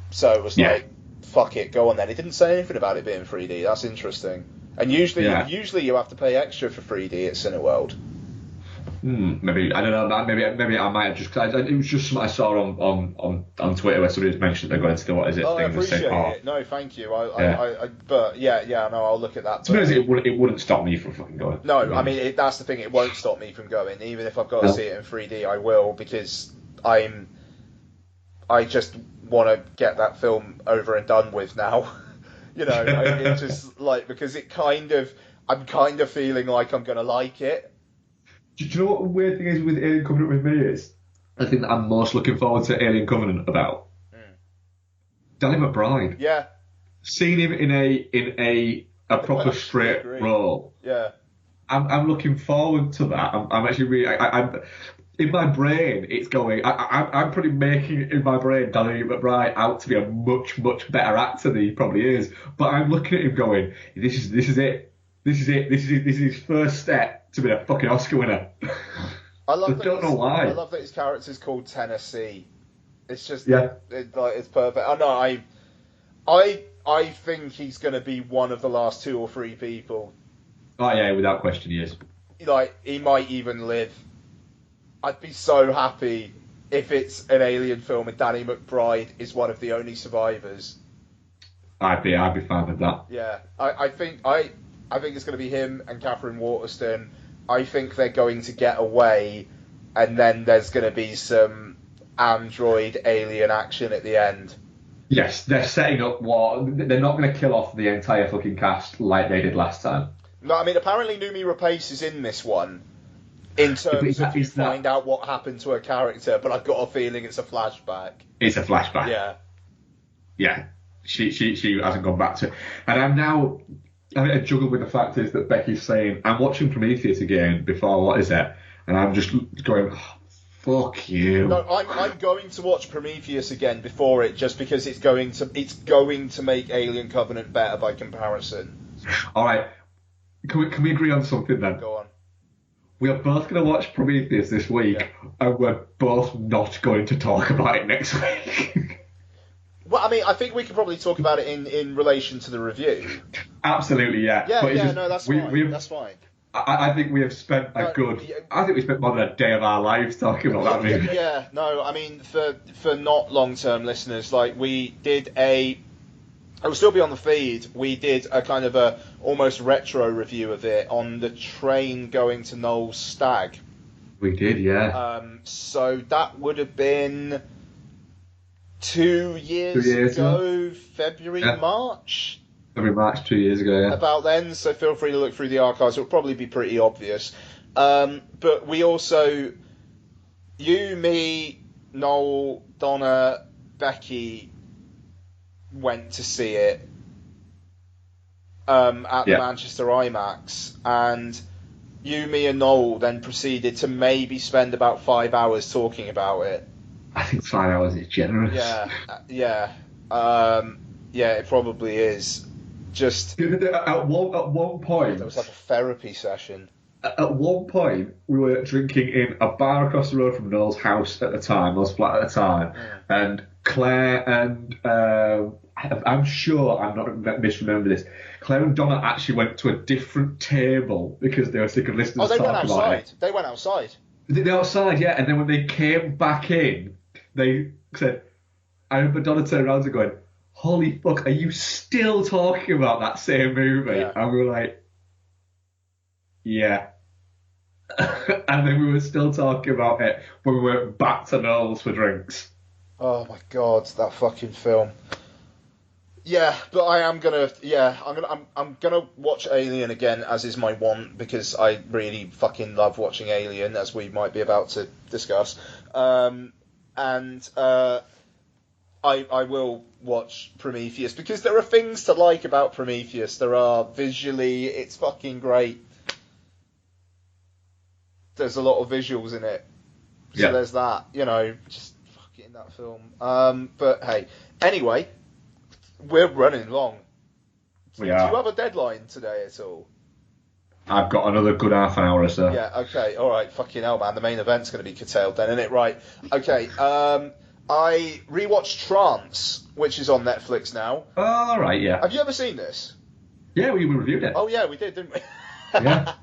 So it was like, fuck it, go on then. It didn't say anything about it being 3D. That's interesting. And usually you have to pay extra for 3D at Cineworld. Maybe, I don't know, maybe I might have just, it was just something I saw on Twitter where somebody had mentioned they're going to do, what is it? Oh, I appreciate it. No, thank you. But I'll look at that. To be honest, it wouldn't stop me from fucking going. No, I mean, that's the thing, it won't stop me from going. Even if I've got to see it in 3D, I will, because I just want to get that film over and done with now. It's just like, because I'm kind of feeling like I'm gonna like it. Do you know what the weird thing is with Alien Covenant with me is? I think that I'm most looking forward to Alien Covenant about Danny McBride. Yeah. Seeing him in a proper straight role. Yeah. I'm looking forward to that. I'm actually really. I'm in my brain. It's going. I'm probably making in my brain Danny McBride out to be a much better actor than he probably is. But I'm looking at him going, this is it. This is his first step to be a fucking Oscar winner. I don't know why. I love that his character's called Tennessee. It's just it's perfect. I think he's going to be one of the last 2 or 3 people. Oh yeah, without question he is. Like, he might even live. I'd be so happy if it's an Alien film and Danny McBride is one of the only survivors. I'd be fine with that. Yeah, I think it's going to be him and Catherine Waterston. I think they're going to get away, and then there's going to be some android alien action at the end. Yes, they're setting up what... They're not going to kill off the entire fucking cast like they did last time. No, I mean, apparently Noomi Rapace is in this one, in terms of you find out what happened to her character, but I've got a feeling it's a flashback. It's a flashback. Yeah. Yeah. She hasn't gone back to... And I'm now... I juggle with the fact is that Becky's saying, I'm watching Prometheus again before, what is it? And I'm just going, oh, fuck you. No, I'm going to watch Prometheus again before it, just because it's going to make Alien Covenant better by comparison. All right, can we agree on something then? Go on. We are both going to watch Prometheus this week, and we're both not going to talk about it next week. Well, I mean, I think we could probably talk about it in relation to the review. Absolutely, yeah. Yeah, no, that's fine. That's fine. I think we have spent I think we spent more than a day of our lives talking about that movie. Yeah, no, I mean, for not long-term listeners, like, we did it will still be on the feed. We did a kind of a almost retro review of it on the train going to Knowles Stag. We did, yeah. So that would have been 2 years ago, February, March. February, March, 2 years ago, yeah. About then, so feel free to look through the archives. It'll probably be pretty obvious. But we also, you, me, Noel, Donna, Becky, went to see it at the Manchester IMAX, and you, me, and Noel then proceeded to maybe spend about 5 hours talking about it. I think 5 hours is generous. Yeah, it probably is. Just at one point, it was like a therapy session. At one point, we were drinking in a bar across the road from Noel's house at the time, Noel's flat at the time, and Claire and I'm sure I'm not misremember this. Claire and Donna actually went to a different table because they were sick of listening to talk about it. They went outside. They went outside, yeah, and then when they came back in, they said, I remember Donna turned around and going, holy fuck, are you still talking about that same movie? Yeah. And we were like, yeah. And then we were still talking about it when we went back to Knowles for drinks. Oh my god, that fucking film. Yeah, but I'm gonna watch Alien again, as is my want, because I really fucking love watching Alien, as we might be about to discuss. I will watch Prometheus, because there are things to like about Prometheus. There are visually, it's fucking great. There's a lot of visuals in it. So there's that, just fucking that film. But hey, anyway, we're running long. We Do are. you have a deadline today at all? I've got another good half an hour or so. Yeah, okay, alright, fucking hell, man. The main event's going to be curtailed then, isn't it? Right, okay. I rewatched Trance, which is on Netflix now. All right, yeah. Have you ever seen this? Yeah, we reviewed it. Oh, yeah, we did, didn't we? Yeah.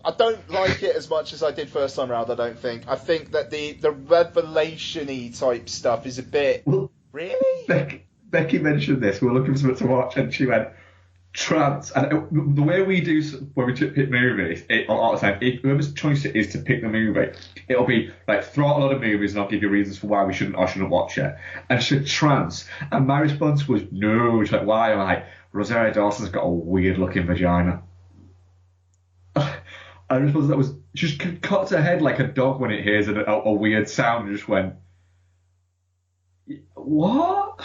I don't like it as much as I did first time round, I don't think. I think that the revelation-y type stuff is a bit... Well, really? Becky mentioned this. We were looking for something to watch, and she went, Trance, and the way we do when we pick movies, a lot of the time, if whoever's choice it is to pick the movie, it'll be like throw out a lot of movies and I'll give you reasons for why we shouldn't or shouldn't watch it. And she said Trance, and my response was no. She's like, why? I'm like, Rosario Dawson's got a weird looking vagina. I suppose that was just cuts her head like a dog when it hears a weird sound and just went, what?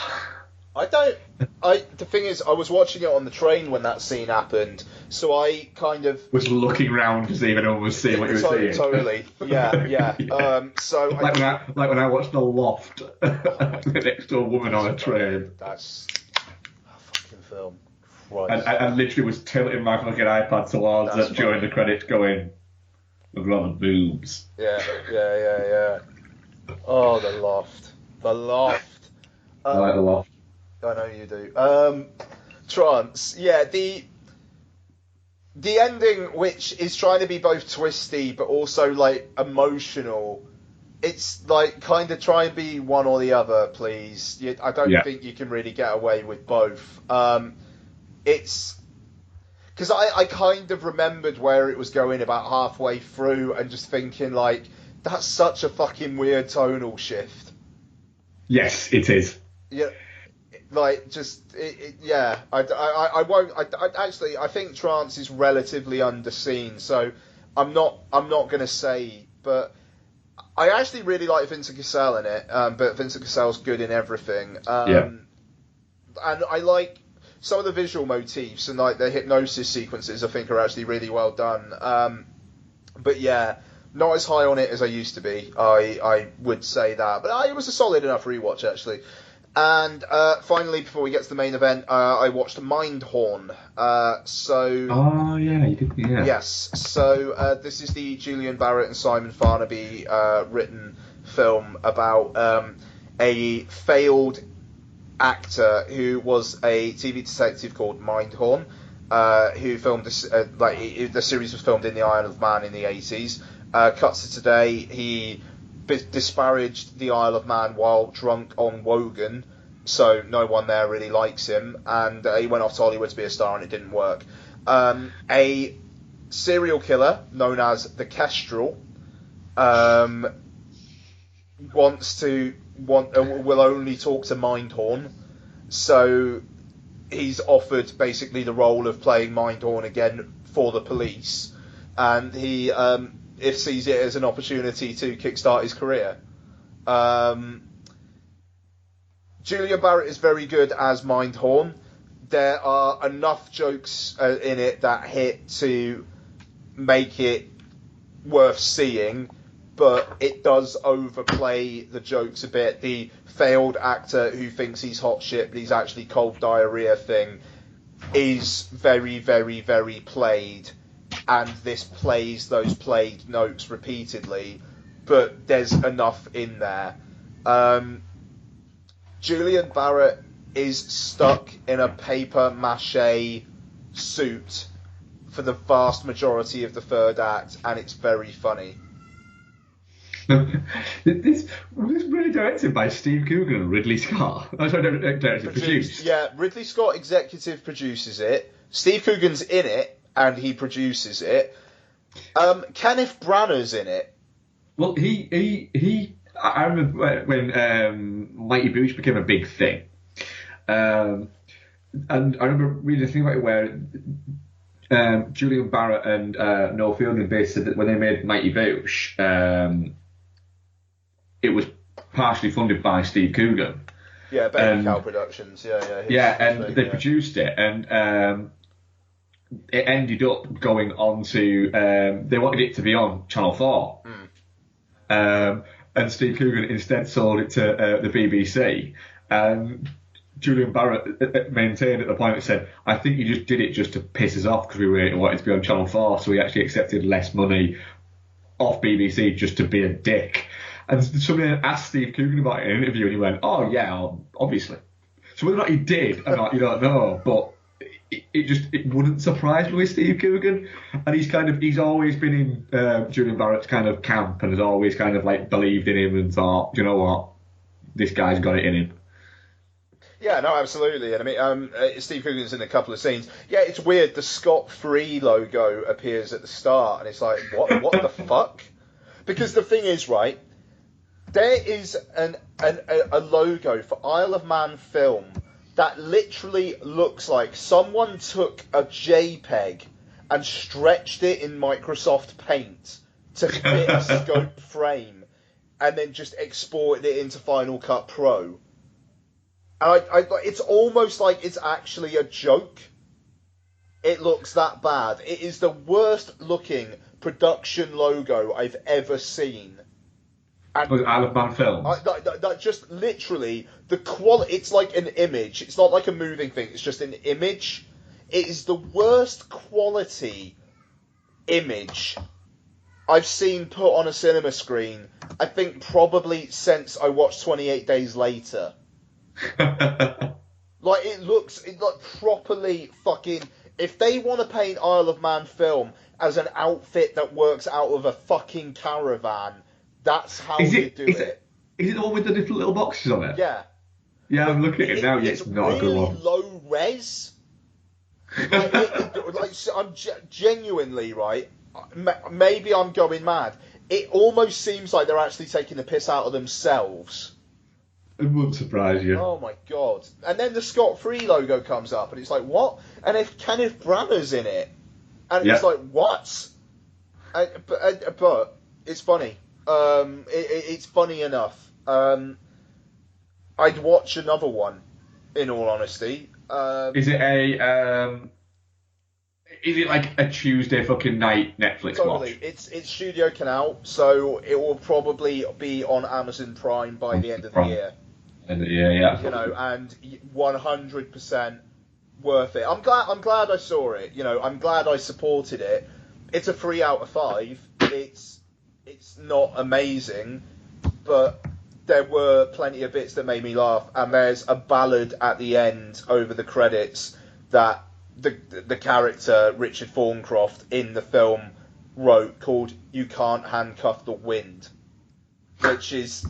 The thing is, I was watching it on the train when that scene happened, so I kind of was looking round to see if anyone was seeing what you were seeing. Totally, yeah. So like when I watched The Loft next to a woman on a train. That's a fucking film. Christ. I literally was tilting my fucking iPad towards it during the credits, going, "Look at all the boobs." Yeah. Oh, The Loft. I like The Loft. I know you do. Trance. Yeah, the ending, which is trying to be both twisty but also like emotional. It's like kind of try and be one or the other, please. I don't think you can really get away with both. It's because I kind of remembered where it was going about halfway through and just thinking like that's such a fucking weird tonal shift. Yes, it is. Yeah. Like, just, I won't, actually, I think Trance is relatively underseen, so I'm not going to say, but I actually really like Vincent Cassel in it, but Vincent Cassel's good in everything. And I like some of the visual motifs and, like, the hypnosis sequences, I think, are actually really well done. But yeah, not as high on it as I used to be, I would say that, but it was a solid enough rewatch, actually. And finally, before we get to the main event, I watched Mindhorn. Oh, yeah, you did, yeah. Yes, so this is the Julian Barrett and Simon Farnaby written film about a failed actor who was a TV detective called Mindhorn, who filmed this, the series was filmed in the Isle of Man in the 80s. Cuts to today, he disparaged the Isle of Man while drunk on Wogan, so no one there really likes him, and he went off to Hollywood to be a star and it didn't work. A serial killer known as the Kestrel will only talk to Mindhorn, so he's offered basically the role of playing Mindhorn again for the police, and he sees it as an opportunity to kickstart his career. Julian Barrett is very good as Mindhorn. There are enough jokes in it that hit to make it worth seeing, but it does overplay the jokes a bit. The failed actor who thinks he's hot shit but he's actually cold diarrhea thing is very, very, very played, and this plays those played notes repeatedly, but there's enough in there. Julian Barrett is stuck in a paper mache suit for the vast majority of the third act, and it's very funny. This was really directed by Steve Coogan and Ridley Scott. Oh, sorry, produced. Yeah, Ridley Scott executive produces it. Steve Coogan's in it, and he produces it. Kenneth Branagh's in it. Well, I remember when Mighty Boosh became a big thing. And I remember reading a thing about it where Julian Barrett and Noel Fielding basically said that when they made Mighty Boosh, it was partially funded by Steve Coogan. Yeah, Baby Cow Productions. And they produced it, and it ended up going on to. They wanted it to be on Channel 4. And Steve Coogan instead sold it to the BBC. Julian Barrett maintained at the point that said, I think you just did it just to piss us off because we really wanted to be on Channel 4, so he actually accepted less money off BBC just to be a dick. And somebody asked Steve Coogan about it in an interview, and he went, oh yeah, obviously. So whether or not he did, you don't know, but it wouldn't surprise me with Steve Coogan, and he's always been in Julian Barrett's kind of camp, and has always kind of like believed in him and thought, you know what, this guy's got it in him. Yeah, no, absolutely. And I mean, Steve Coogan's in a couple of scenes. Yeah, it's weird. The Scott Free logo appears at the start, and it's like, what the fuck? Because the thing is, right, there is a logo for Isle of Man film that literally looks like someone took a JPEG and stretched it in Microsoft Paint to fit a scope frame, and then just exported it into Final Cut Pro. And it's almost like it's actually a joke. It looks that bad. It is the worst looking production logo I've ever seen. And Was it Isle of Man Films? that just literally the quality. It's like an image. It's not like a moving thing. It's just an image. It is the worst quality image I've seen put on a cinema screen. I think probably since I watched 28 Days Later. Like it looks like properly fucking. If they want to paint Isle of Man film as an outfit that works out of a fucking caravan, that's how you do it. Is it the one with the different little boxes on it? Yeah. Yeah, I'm looking at it now. Yeah, it's not really a good one. Low res. I'm genuinely right. Maybe I'm going mad. It almost seems like they're actually taking the piss out of themselves. It wouldn't surprise you. Oh my god. And then the Scott Free logo comes up, and it's like, what? And if Kenneth Branagh's in it. And it's like, what? But it's funny. It's funny enough. I'd watch another one, in all honesty. Is it like a Tuesday fucking night Netflix totally. watch? It's Studio Canal, so it will probably be on Amazon Prime by the end of the year. End of the year, yeah. You know, and 100% worth it. I'm glad I saw it. You know, I'm glad I supported it. It's a 3 out of 5. It's not amazing, but there were plenty of bits that made me laugh. And there's a ballad at the end over the credits that the character Richard Thorncroft in the film wrote called "You Can't Handcuff the Wind," which is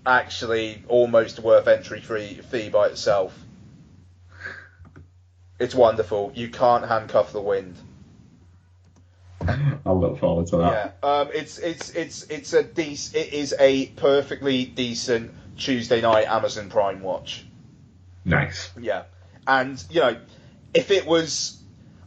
actually almost worth entry fee by itself. It's wonderful. You can't handcuff the wind. I'll look forward to that. Yeah. It is a perfectly decent Tuesday night Amazon Prime watch. Nice. Yeah. And you know, if it was,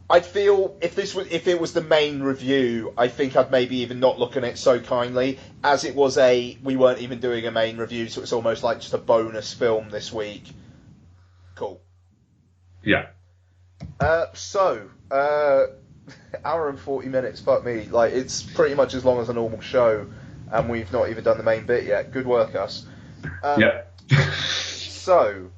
I'd feel if it was the main review, I think I'd maybe even not look at it so kindly. As it was we weren't even doing a main review, so it's almost like just a bonus film this week. Cool. Yeah. Hour and 40 minutes, fuck me. Like, it's pretty much as long as a normal show, and we've not even done the main bit yet. Good work, us. Yep. So,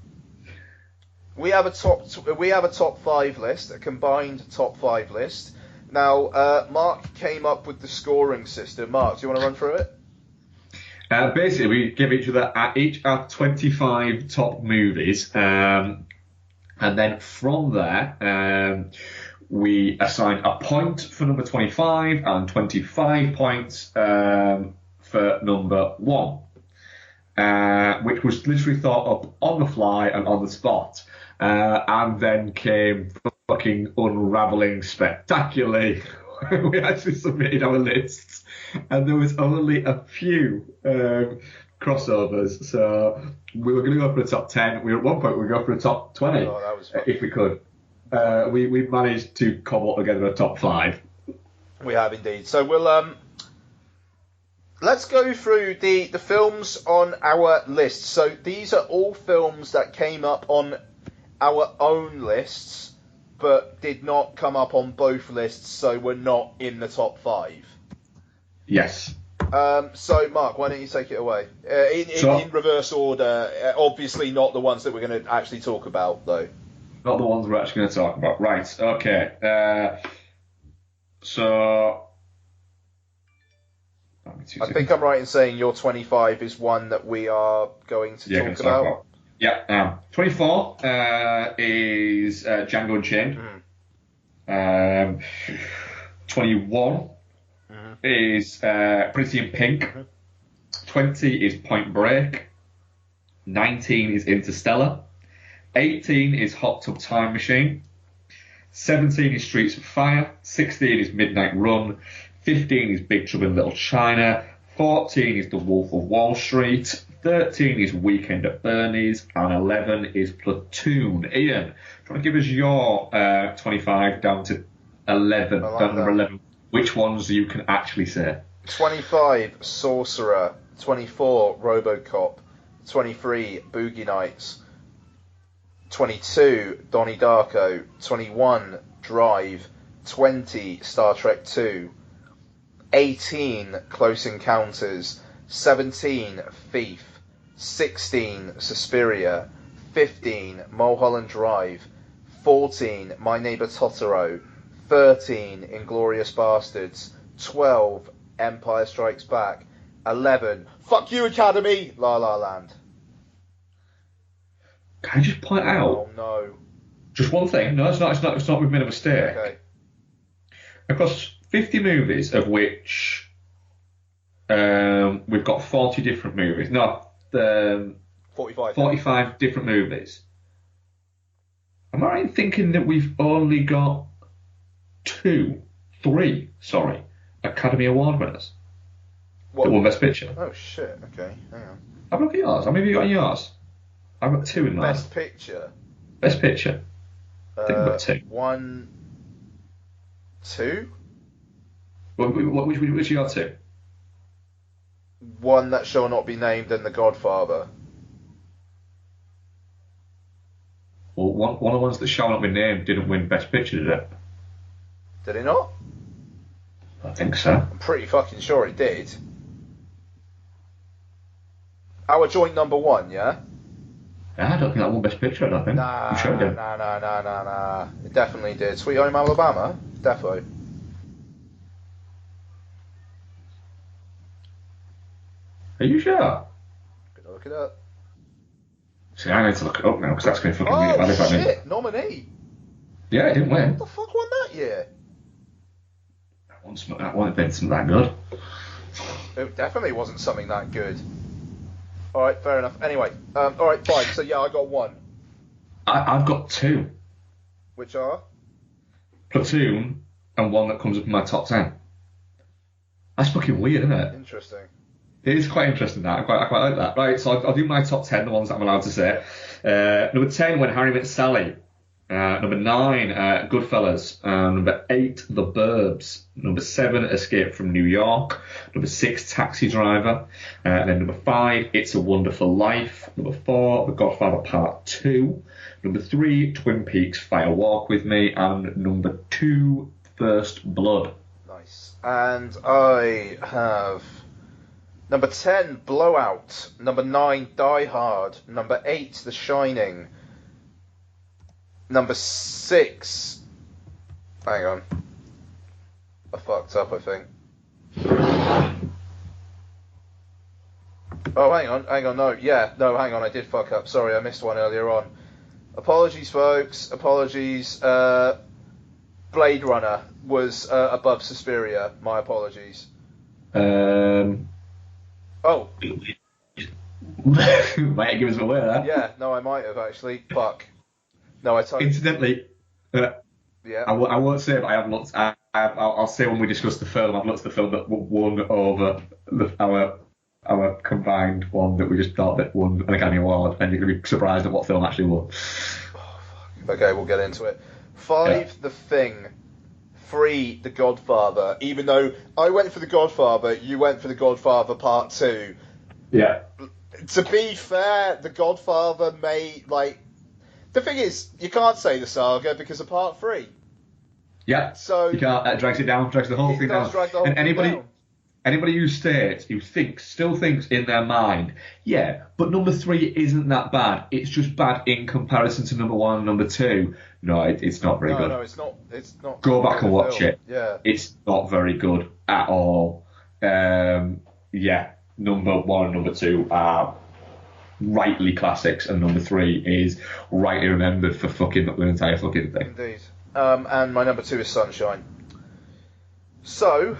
we have a top 5 list, a combined top 5 list. Now, Mark came up with the scoring system. Mark, do you want to run through it? Basically, we give each our 25 top movies, and then from there, we assign a point for number 25 and 25 points for number 1, which was literally thought up on the fly and on the spot, and then came fucking unravelling spectacularly. We actually submitted our lists, and there was only a few crossovers, so we were going to go for the top 10. At one point we were going for the top 20 if we could. We managed to cobble together a top 5. We have indeed. So we'll let's go through the films on our list. So these are all films that came up on our own lists, but did not come up on both lists, so we're not in the top 5. Yes. So Mark, why don't you take it away? In reverse order. Obviously not the ones that we're going to actually talk about, though. Not the ones we're actually going to talk about. Right, okay. So... I think I'm right in saying your 25 is one that we are going to talk about. Yeah, 24 is Django Unchained. 21 is Pretty in Pink. 20 is Point Break. 19 is Interstellar. 18 is Hot Tub Time Machine. 17 is Streets of Fire. 16 is Midnight Run. 15 is Big Trouble in Little China. 14 is The Wolf of Wall Street. 13 is Weekend at Bernie's. And 11 is Platoon. Ian, do you want to give us your 25 down to 11, down number 11? Which ones you can actually say? 25, Sorcerer. 24, RoboCop. 23, Boogie Nights. 22, Donnie Darko. 21, Drive. 20, Star Trek 2. 18, Close Encounters. 17, Thief. 16, Suspiria. 15, Mulholland Drive. 14, My Neighbor Totoro. 13, Inglourious Bastards. 12, Empire Strikes Back. 11, Fuck You Academy, La La Land. Can I just point out? Oh no. Just one thing. No, it's not. It's not. We've made a mistake. Okay. Across 50 movies, of which we've got 40 different movies. No, 45 different movies. Am I right in thinking that we've only got three Academy Award winners that won Best Picture? Oh shit. Okay, hang on. Have a look at yours. How many have you got in yours? I've got 2 in mine. Best Picture. Best Picture. I think I've got 2. 1, 2. Which are your 2? One That Shall Not Be Named and The Godfather. Well, one of the ones that shall not be named didn't win Best Picture, did it? Did it not? I think so. I'm pretty fucking sure it did. Our joint number 1, yeah? I don't think that won Best Picture, I don't think. Nah, I'm sure it did. nah. It definitely did. Sweet Home Alabama? Defo. Are you sure? Gonna look it up. See, I need to look it up now, because that's going to fucking really bad if I didn't. Shit, nominee. Yeah, it didn't win. What the fuck won that year? That won't have been something that good. It definitely wasn't something that good. Alright, fair enough. Anyway, alright, fine. So yeah, I got 1. I've got 2. Which are? Platoon and one that comes up in my top 10. That's fucking weird, isn't it? Interesting. It is quite interesting, that. I quite like that. Right, so I'll do my top 10, the ones that I'm allowed to say. Number 10, When Harry Met Sally. Number 9, Goodfellas. Number 8, The Burbs. Number 7, Escape from New York. Number 6, Taxi Driver. And then number 5, It's a Wonderful Life. Number 4, The Godfather Part 2. Number 3, Twin Peaks Fire Walk With Me. And number 2, First Blood. Nice. And I have number 10, Blowout. Number 9, Die Hard. Number 8, The Shining. Number 6. Hang on. I fucked up, I think. Oh, hang on, no. Yeah, no, hang on, I did fuck up. Sorry, I missed one earlier on. Apologies, folks. Apologies. Blade Runner was above Suspiria. My apologies. Oh. Might have given us away there. Yeah, no, I might have actually. Fuck. No, I totally... Incidentally, yeah. I won't say, but I have looked. I'll say when we discuss the film, I've looked at the film that won over our combined one that we just thought that won an Academy Award, and you're going to be surprised at what film actually won. Oh, fuck. Okay, we'll get into it. 5, The Thing. 3, The Godfather. Even though I went for The Godfather, you went for The Godfather Part 2. Yeah. To be fair, The Godfather may, like... The thing is, you can't say the saga because of Part 3. Yeah. So you can't. That drags it down. Drags the whole thing down. Drag the whole and thing down. Anybody who still thinks in their mind, yeah, but number 3 isn't that bad. It's just bad in comparison to number 1 and number 2. No, it's not very good. No, it's not. It's not. Go back and watch it. Yeah. It's not very good at all. Yeah, number 1 and number 2 are rightly classics, and number 3 is rightly remembered for fucking the entire fucking thing. Indeed. And my number 2 is Sunshine. So,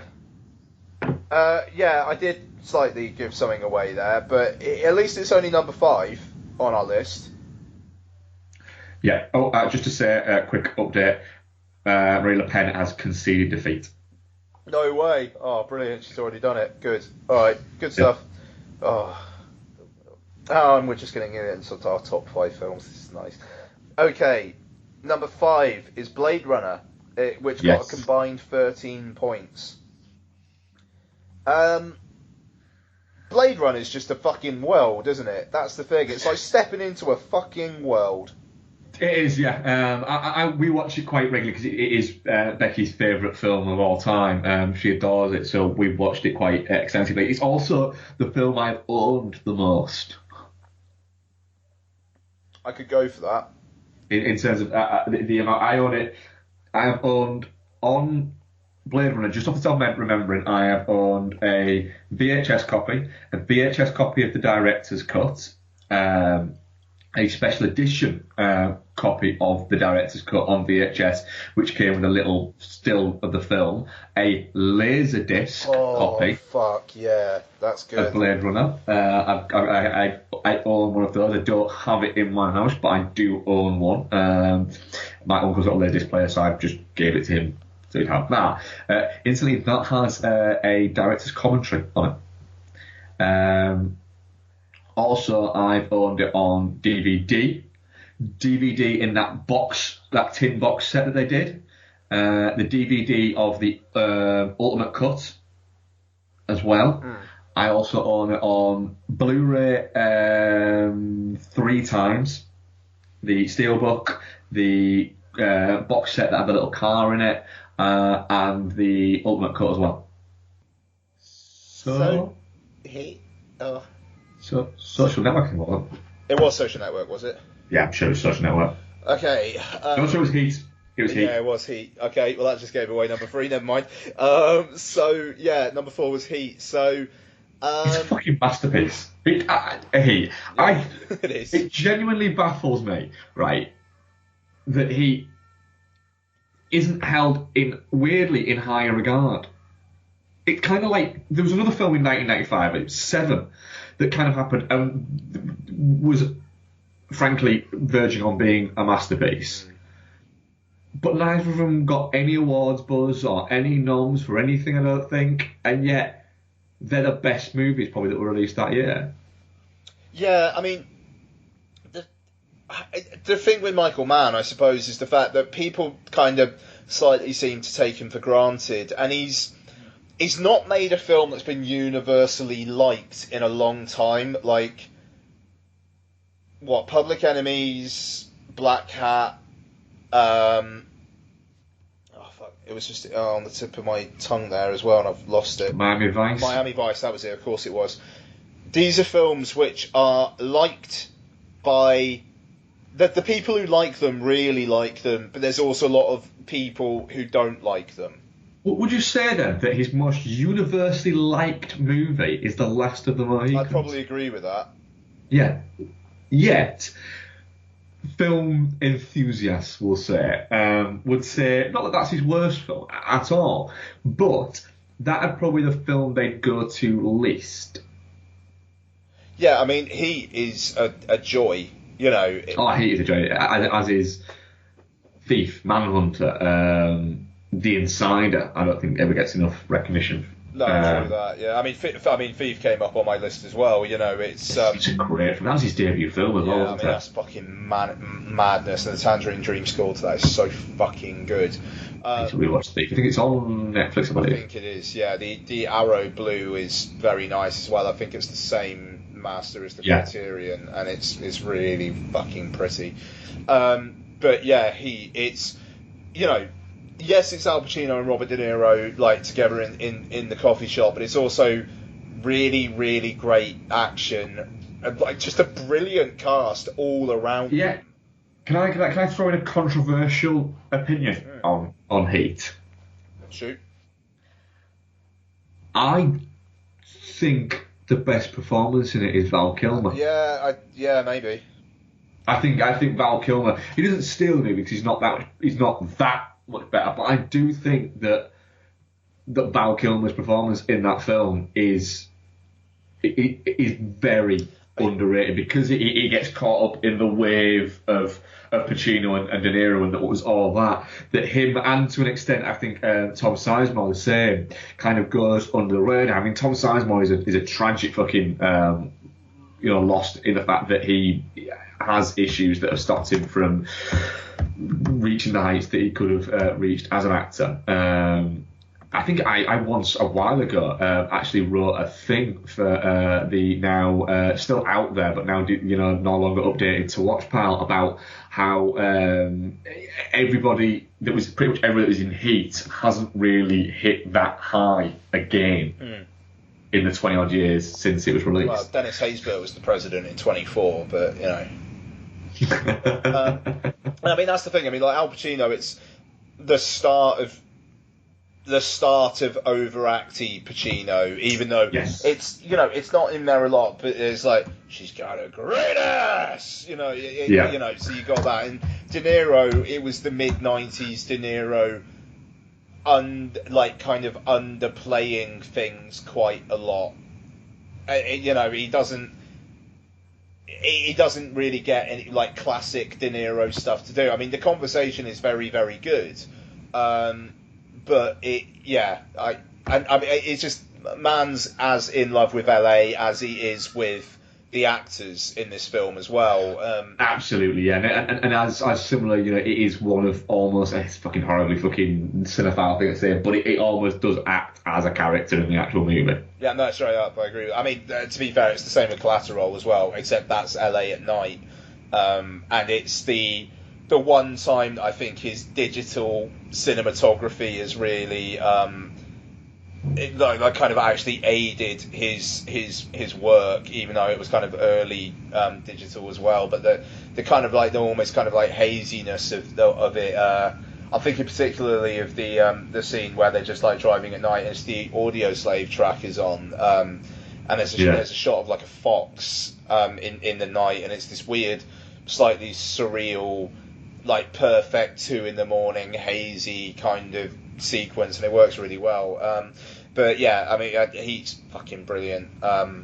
yeah, I did slightly give something away there, but at least it's only number 5 on our list. Yeah. Oh, just to say a quick update. Marie Le Pen has conceded defeat. No way. Oh, brilliant. She's already done it. Good. All right. Good Yeah. stuff. Oh. Oh, and we're just getting into our top 5 films. This is nice. Okay. Number 5 is Blade Runner, which got a Yes. combined 13 points. Blade Runner is just a fucking world, isn't it? That's the thing. It's like stepping into a fucking world. It is, yeah. We watch it quite regularly because it is Becky's favourite film of all time. She adores it, so we've watched it quite extensively. It's also the film I've owned the most. I could go for that. In terms of the amount I own it, I have owned on Blade Runner, just off the top of my head remembering, I have owned a VHS copy of the director's cut, a special edition copy of the director's cut on VHS, which came with a little still of the film, a Laserdisc copy. Oh, fuck, yeah, that's good. Of Blade Runner. I own one of those. I don't have it in my house, but I do own one. My uncle's got a Laserdisc player, so I just gave it to him so he'd have that. Instantly, that has a director's commentary on it. Also, I've owned it on DVD. DVD in that box, that tin box set that they did. The DVD of the Ultimate Cut as well. I also own it on Blu-ray 3 times. The Steelbook, the box set that had the little car in it, and the Ultimate Cut as well. So Social Networking, wasn't it? It was Social Network, was it? Yeah, I'm sure it was Social Network. Okay. No, sure it was Heat. It was Heat. Yeah, it was Heat. Okay, well that just gave away number 3. Never mind. So yeah, number 4 was Heat. So it's a fucking masterpiece. Heat. it is. It genuinely baffles me, right, that he isn't held weirdly in higher regard. It's kind of like there was another film in 1995, it was Seven, that kind of happened and was frankly verging on being a masterpiece. But neither of them got any awards buzz or any noms for anything, I don't think, and yet they're the best movies probably that were released that year. Yeah, I mean, the thing with Michael Mann, I suppose, is the fact that people kind of slightly seem to take him for granted, and he's not made a film that's been universally liked in a long time. Like, what, Public Enemies, Black Hat, it was just on the tip of my tongue there as well, and I've lost it. Miami Vice, that was it, of course it was. These are films which are liked by... The people who like them really like them, but there's also a lot of people who don't like them. Would you say then that his most universally liked movie is The Last of the Mohicans? I'd probably agree with that. Yeah. Yet, film enthusiasts would say not that that's his worst film at all, but that'd probably be the film they'd go to least. Yeah, I mean, he is a joy, you know. He is a joy, as is Thief, Manhunter, The Insider. I don't think ever gets enough recognition. No, true that. Yeah, I mean, Thief came up on my list as well. You know, it's a great film. That was his debut film as well. Yeah, I mean, that's fucking madness, and the Tangerine Dream score to that is so fucking good. I think we watched Thief. I think it's on Netflix, I believe. I think it is. Yeah, the Arrow Blue is very nice as well. I think it's the same master as the Criterion, and it's really fucking pretty. But yeah, it's you know. Yes, it's Al Pacino and Robert De Niro like together in the coffee shop, but it's also really, really great action and like just a brilliant cast all around. Yeah. Can I throw in a controversial opinion on Heat? Shoot. I think the best performance in it is Val Kilmer. Yeah, maybe. I think Val Kilmer. He doesn't steal the movie because he's not that much better, but I do think that Val Kilmer's performance in that film is very, underrated because he gets caught up in the wave of Pacino and De Niro and that was all that him and to an extent I think Tom Sizemore the same kind of goes under the radar. I mean Tom Sizemore is a tragic fucking lost in the fact that he has issues that have stopped him from reaching the heights that he could have reached as an actor. I think I once a while ago actually wrote a thing for the now still out there but now no longer updated to Watch Pal about how everybody that was pretty much everybody that was in Heat hasn't really hit that high again in the 20 odd years since it was released. Well, Dennis Haysbert was the president in 24, but I mean that's the thing. I mean like Al Pacino, it's the start of overacty Pacino, even though it's it's not in there a lot, but it's like she's got a great ass, so you got that. And De Niro, it was the mid '90s De Niro, kind of underplaying things quite a lot. He doesn't really get any like classic De Niro stuff to do. I mean, The Conversation is very, very good. But it's just man's as in love with LA as he is with the actors in this film as well. Absolutely, yeah, and as similar, it is one of almost it's fucking horribly fucking cinephile thing to say, but it almost does act as a character in the actual movie. Yeah, no, straight up, I agree. I mean, to be fair, it's the same with Collateral as well, except that's LA at night, and it's the one time I think his digital cinematography is really kind of actually aided his work, even though it was kind of early digital as well. But the kind of like the almost kind of like haziness of it. I'm thinking particularly of the scene where they're just like driving at night and it's the Audio Slave track is on, and there's a shot of like a fox in the night, and it's this weird, slightly surreal, like perfect 2 a.m. hazy kind of sequence, and it works really well. But yeah, I mean, he's fucking brilliant. Bought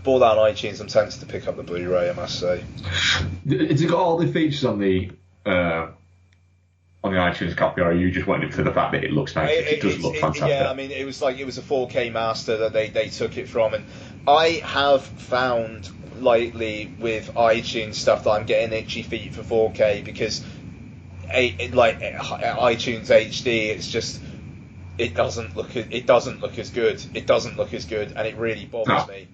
that on iTunes. I'm tempted to pick up the Blu-ray, I must say. Has it got all the features on the iTunes copy, or are you just wanting it for the fact that it looks nice? It does look fantastic. Yeah, I mean, it was a 4K master that they took it from, and I have found lately with iTunes stuff that I'm getting itchy feet for 4K because iTunes HD, it's just it doesn't look as good, and it really bothers me.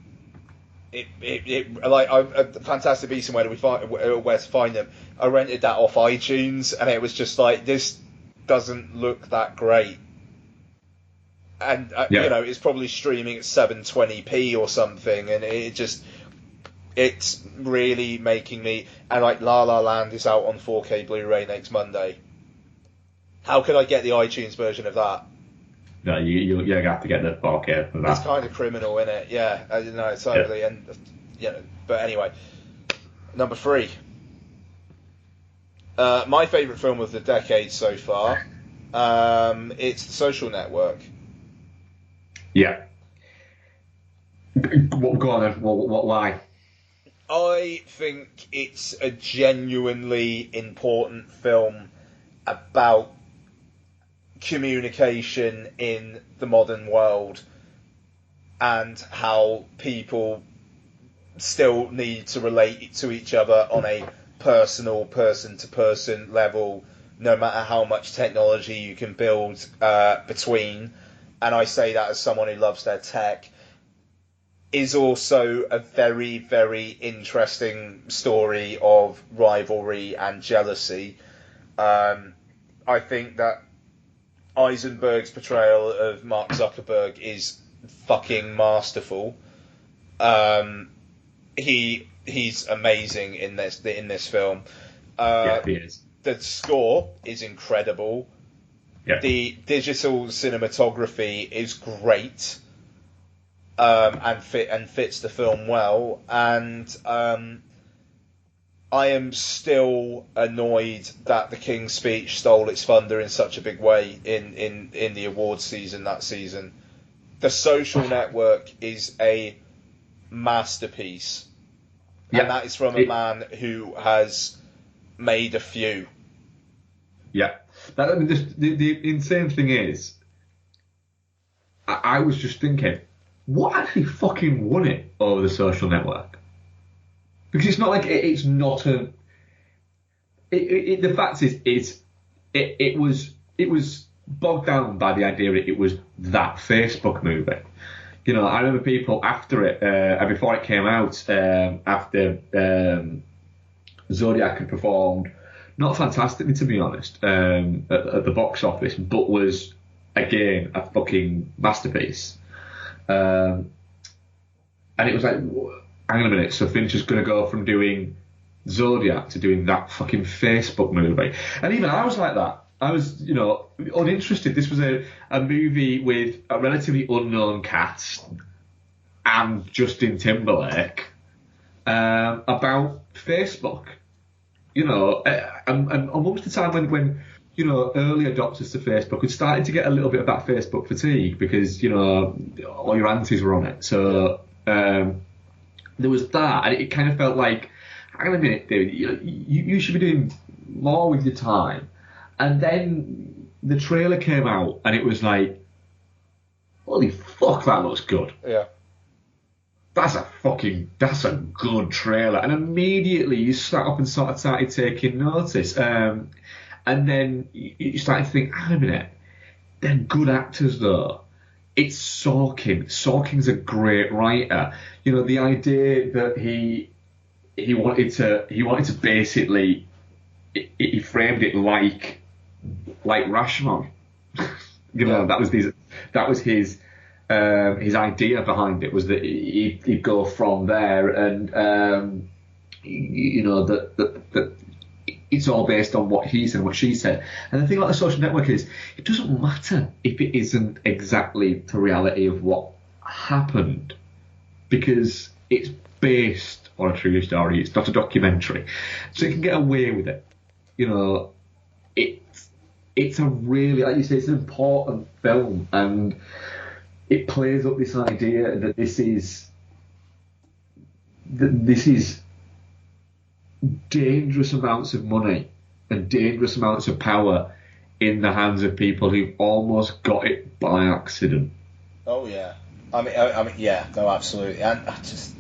Fantastic Beasts and where to find them. I rented that off iTunes, and it was just like, this doesn't look that great. And it's probably streaming at 720p or something, and it's really making me. And like La La Land is out on 4K Blu-ray next Monday. How can I get the iTunes version of that? No, you're gonna have to get the 4K for that. It's kind of criminal, isn't it? Yeah, I don't know, totally. And but anyway, number 3. My favourite film of the decade so far. It's The Social Network. Yeah. Go on then. Why? I think it's a genuinely important film about communication in the modern world and how people still need to relate to each other on a personal, person-to-person level, no matter how much technology you can build between. And I say that as someone who loves their tech. Is also a very, very interesting story of rivalry and jealousy. I think that Eisenberg's portrayal of Mark Zuckerberg is fucking masterful. He's amazing in this film. Yeah, he is. The score is incredible. Yeah. The digital cinematography is great. And fits the film well, and I am still annoyed that The King's Speech stole its thunder in such a big way in the awards season that season. The Social Network is a masterpiece. And that is from a man who has made a few. Yeah. The insane thing is, I was just thinking, what actually fucking won it over The Social Network? Because it's not like it's not a. The fact is, it was bogged down by the idea that it was that Facebook movie. You know, I remember people after it, before it came out, after Zodiac had performed, not fantastically to be honest, at the box office, but was again a fucking masterpiece. And it was like, hang on a minute, so Fincher's going to go from doing Zodiac to doing that fucking Facebook movie. And even I was like that. I was, you know, uninterested. This was a movie with a relatively unknown cast and Justin Timberlake about Facebook. You know, and amongst the time when you know, early adopters to Facebook had started to get a little bit of that Facebook fatigue because, you know, all your aunties were on it. So there was that, and it kind of felt like, hang on a minute, dude, you should be doing more with your time. And then the trailer came out, and it was like, holy fuck, that looks good. Yeah. That's a good trailer. And immediately you sat up and sort of started taking notice. And then you started to think, hang on a minute, they're good actors though. It's Sorkin. Sorkin's a great writer. You know, the idea that he wanted to basically, he framed it like Rashomon. You know, that was his idea behind it, was that he'd go from there, and you know, that it's all based on what he said and what she said. And the thing about The Social Network is, it doesn't matter if it isn't exactly the reality of what happened, because it's based on a true story. It's not a documentary, so it can get away with it. You know, it's a really, like you say, it's an important film, and it plays up this idea that this is dangerous amounts of money and dangerous amounts of power in the hands of people who've almost got it by accident. Oh yeah, I mean, yeah, no, absolutely, and just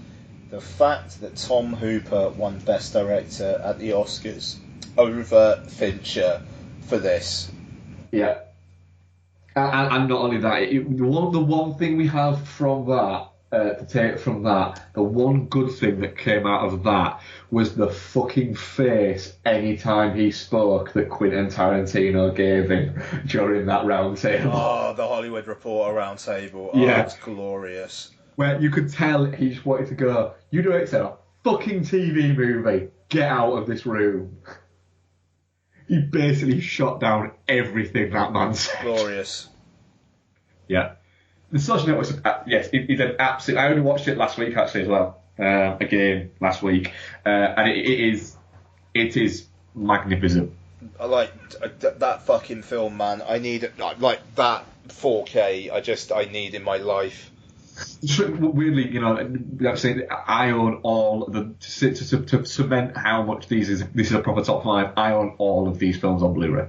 the fact that Tom Hooper won Best Director at the Oscars over Fincher for this. Yeah. And not only that, the one thing we have from that, to take from that, the one good thing that came out of that was the fucking face anytime he spoke that Quentin Tarantino gave him during that round table. Oh, the Hollywood Reporter round table. Oh, yeah. It's glorious. Where you could tell he just wanted to go, you directed a fucking TV movie, get out of this room. He basically shot down everything that man said. Glorious. Yeah. The Social Network, yes, it's an absolute. I only watched it last week actually as well. Again last week, and it is magnificent. I like that fucking film, man. I need like that 4K. I need in my life. Weirdly, you know, I'm saying I own all the to cement how much this is a proper top 5. I own all of these films on Blu-ray.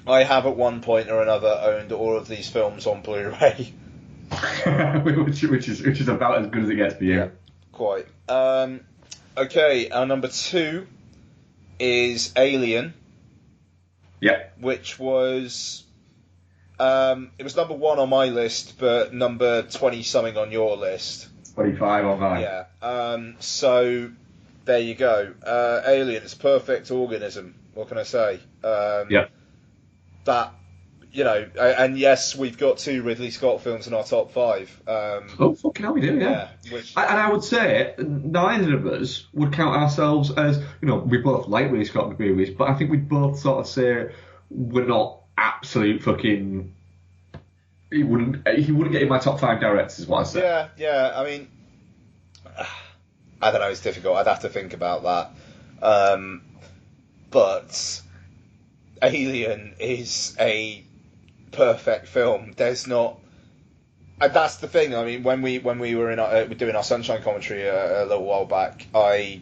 I have at one point or another owned all of these films on Blu-ray. which is about as good as it gets for you. Yeah, quite. Okay, our number 2 is Alien. Yeah. Which was it was number 1 on my list, but number 20 something on your list. 25 on mine. Yeah. So there you go. Alien, it's a perfect organism. What can I say? Yeah. That, you know, and yes, we've got 2 Ridley Scott films in our top 5. Oh, fucking hell, we do, yeah. And I would say neither of us would count ourselves as, you know, we both like Ridley Scott movies, but I think we'd both sort of say we're not absolute fucking. He wouldn't get in my top 5 directors, is what I say. Yeah. I mean, I don't know. It's difficult. I'd have to think about that. But Alien is a perfect film. There's not That's the thing. I mean, when we were doing our Sunshine commentary a little while back, I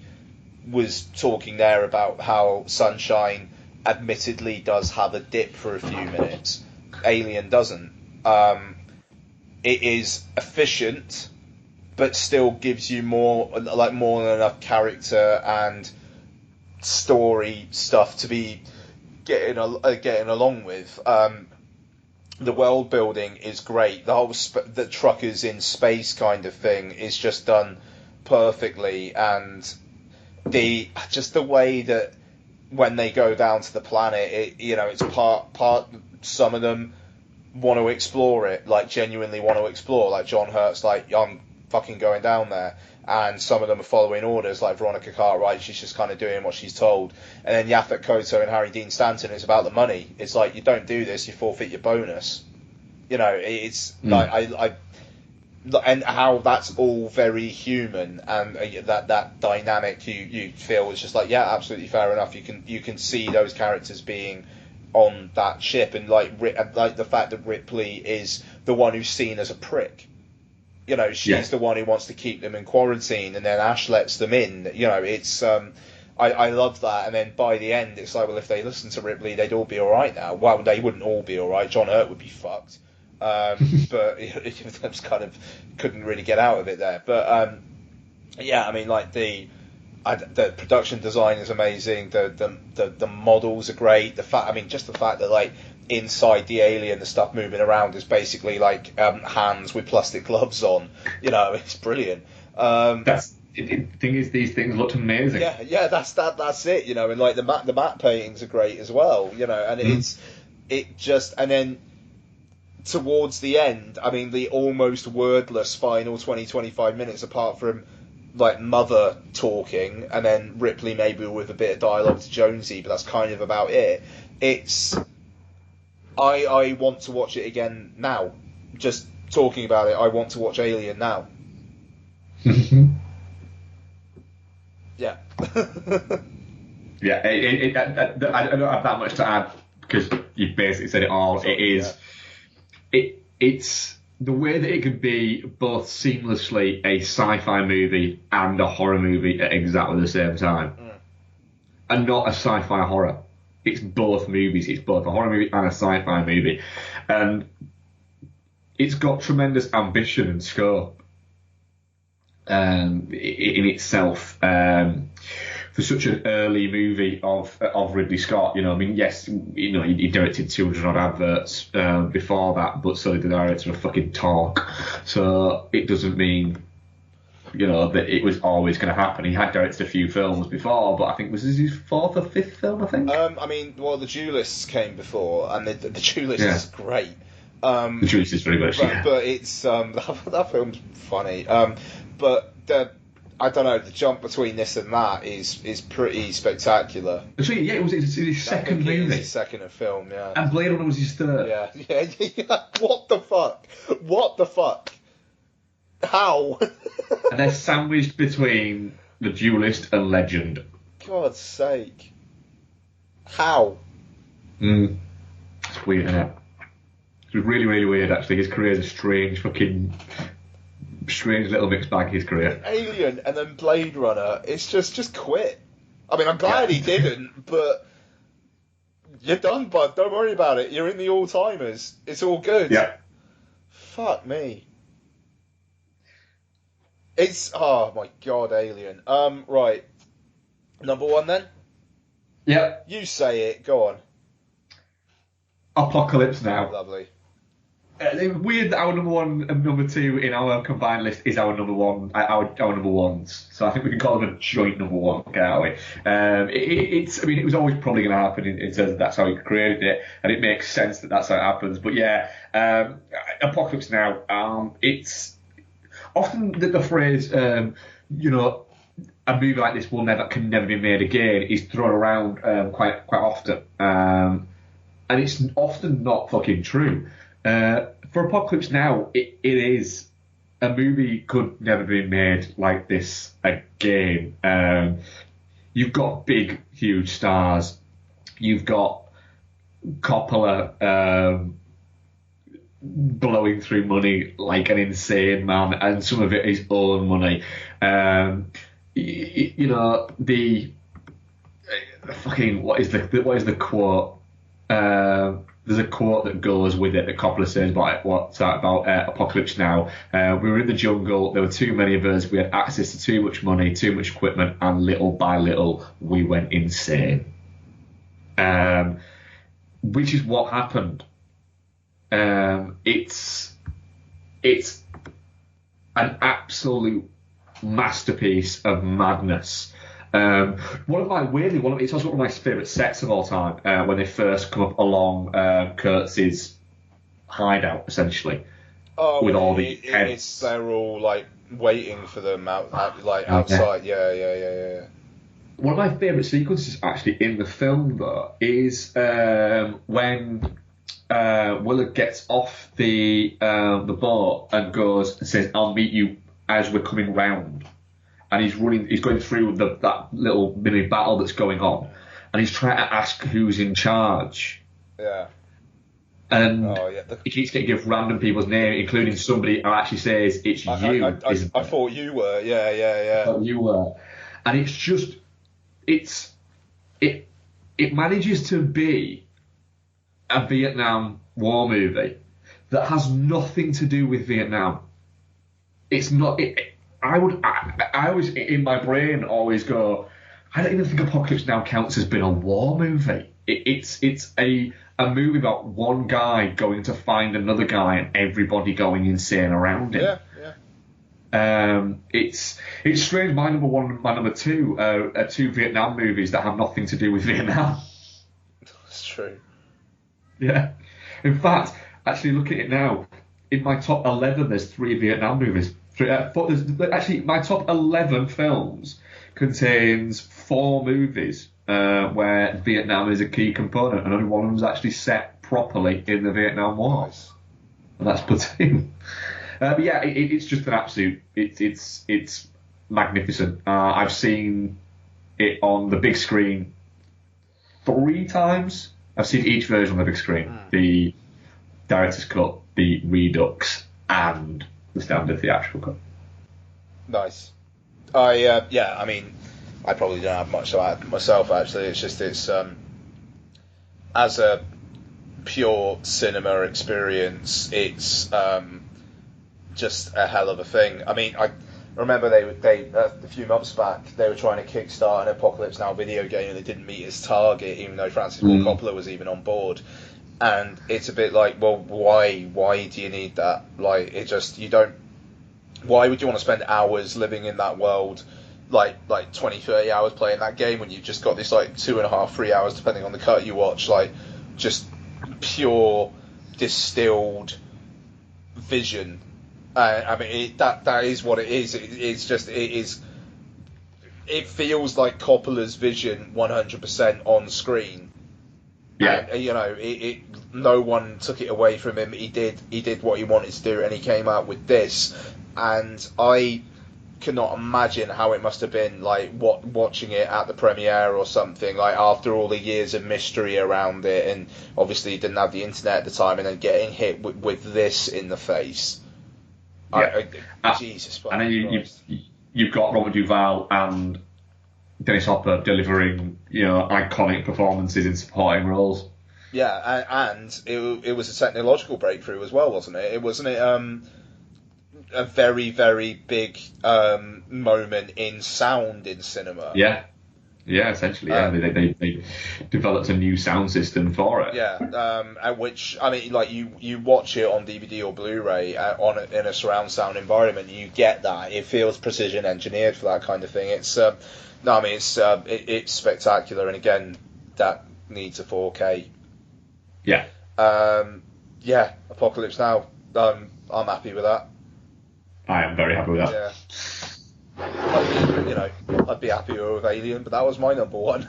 was talking there about how Sunshine admittedly does have a dip for a few minutes. Alien doesn't. It is efficient, but still gives you more than enough character and story stuff to be getting along with. The world building is great. The whole the truckers in space kind of thing is just done perfectly, and the way that when they go down to the planet, it's part. Some of them want to explore it, like genuinely want to explore. Like John Hurt's like, I'm fucking going down there. And some of them are following orders, like Veronica Cartwright, she's just kind of doing what she's told. And then Yaphet Kotto and Harry Dean Stanton, it's about the money. It's like, you don't do this, you forfeit your bonus. It's like, and how that's all very human, and that dynamic you feel is just like, yeah, absolutely fair enough. You can see those characters being on that ship, and like the fact that Ripley is the one who's seen as a prick. She's the one who wants to keep them in quarantine, and then Ash lets them in. It's I love that. And then by the end, it's like, well, if they listened to Ripley, they'd all be all right now. Well, they wouldn't all be all right. John Hurt would be fucked. But that's kind of couldn't really get out of it there. But yeah, I mean, like the production design is amazing. The models are great. Just the fact that like inside the alien, the stuff moving around is basically like hands with plastic gloves on. It's brilliant. That's the thing is, these things looked amazing. Yeah, that's it. And like the matte paintings are great as well. And and then towards the end, I mean, the almost wordless final 20-25 minutes, apart from like Mother talking, and then Ripley maybe with a bit of dialogue to Jonesy, but that's kind of about it. I want to watch it again now. Just talking about it, I want to watch Alien now. Yeah. Yeah, I don't have that much to add because you basically said it all. It's the way that it could be both seamlessly a sci-fi movie and a horror movie at exactly the same time, and not a sci-fi horror. It's both movies. It's both a horror movie and a sci-fi movie, and it's got tremendous ambition and scope in itself. For such an early movie of Ridley Scott, yes, he directed 200 odd adverts before that, but so did the director of fucking Talk. So it doesn't mean, that it was always going to happen. He had directed a few films before, but I think was this his fourth or fifth film, I think? The Duelists came before, and the Duelists is great. The Duelists is very good, but it's that film's funny. But I don't know, the jump between this and that is pretty spectacular. So yeah, it was his second movie. His second film, yeah. And Blade Runner was his third. Yeah. What the fuck? How? And they're sandwiched between The Duelist and Legend. God's sake. How? It's weird, isn't it? It's really, really weird, actually. His career's a strange little mixed bag, his career. Alien and then Blade Runner, it's just quit. I mean, I'm glad he didn't, but you're done, bud. Don't worry about it. You're in the all-timers. It's all good. Yeah. Fuck me. Oh my god, Alien. Right. Number one then? Yep. You say it, go on. Apocalypse Now. Lovely. Weird that our number one and number two in our combined list is our number one, our number ones. So I think we can call them a joint number one, can't we? It was always probably going to happen in terms of that's how he created it, and it makes sense that that's how it happens. But yeah, Apocalypse Now. It's often the phrase, a movie like this can never be made again is thrown around quite often, and it's often not fucking true. For Apocalypse Now, it is a movie could never be made like this again. You've got big, huge stars. You've got Coppola blowing through money like an insane man, and some of it his own money. You know, the fucking what is the quote? There's a quote that goes with it that Coppola says about Apocalypse Now. We were in the jungle. There were too many of us. We had access to too much money, too much equipment, and little by little we went insane. Which is what happened. It's an absolute masterpiece of madness. It's also one of my favourite sets of all time, when they first come up along Kurtz's hideout, essentially. Oh, with all the heads. They're all like waiting for them outside. Yeah. One of my favourite sequences actually in the film though is when Willard gets off the boat and goes and says, "I'll meet you as we're coming round." And he's going through that little mini battle that's going on, and he's trying to ask who's in charge. Yeah. And he keeps getting give random people's name, including somebody who actually says it's you. I thought you were. Yeah. I thought you were. And it's just, it manages to be a Vietnam War movie that has nothing to do with Vietnam. It's not. I always in my brain always go, I don't even think Apocalypse Now counts as being a war movie. It's a movie about one guy going to find another guy and everybody going insane around him. Yeah. It's strange. My number one and my number two are two Vietnam movies that have nothing to do with Vietnam. That's true. Yeah. In fact, actually look at it now. In my top 11, there's 3 Vietnam movies. Actually, my top 11 films contains 4 movies where Vietnam is a key component, and only one of them is actually set properly in the Vietnam War. Nice. And that's Platoon. But yeah, it's just an absolute. It's magnificent. I've seen it on the big screen 3 times. I've seen each version on the big screen: the director's cut, the Redux, and the standard theatrical cut. Nice. I mean, I probably don't have much to add myself. Actually, it's just as a pure cinema experience, it's just a hell of a thing. I mean, I remember they a few months back they were trying to kickstart an Apocalypse Now video game and they didn't meet its target, even though Francis Ford Coppola was even on board. And it's a bit like, well, why do you need that? Like, it just, you don't. Why would you want to spend hours living in that world, like 20, 30 hours playing that game when you've just got this like 2.5, 3 hours depending on the cut you watch, like just pure distilled vision. I mean, that is what it is. It feels like Coppola's vision 100% on screen. Yeah. And, no one took it away from him. He did what he wanted to do, and he came out with this. And I cannot imagine how it must have been like watching it at the premiere or something, like after all the years of mystery around it, and obviously he didn't have the internet at the time, and then getting hit with this in the face. Yeah. Jesus. And then you've got Robert Duvall and Dennis Hopper delivering, iconic performances in supporting roles. Yeah, and it was a technological breakthrough as well, wasn't it? Wasn't it a very, very big moment in sound in cinema? Yeah, essentially, yeah. They developed a new sound system for it. Yeah, which, I mean, like you watch it on DVD or Blu-ray in a surround sound environment, you get that. It feels precision engineered for that kind of thing. It's it's spectacular, and again, that needs a 4K. Yeah. Apocalypse Now. I'm happy with that. I am very happy with that. Yeah. I'd be happier with Alien, but that was my number one.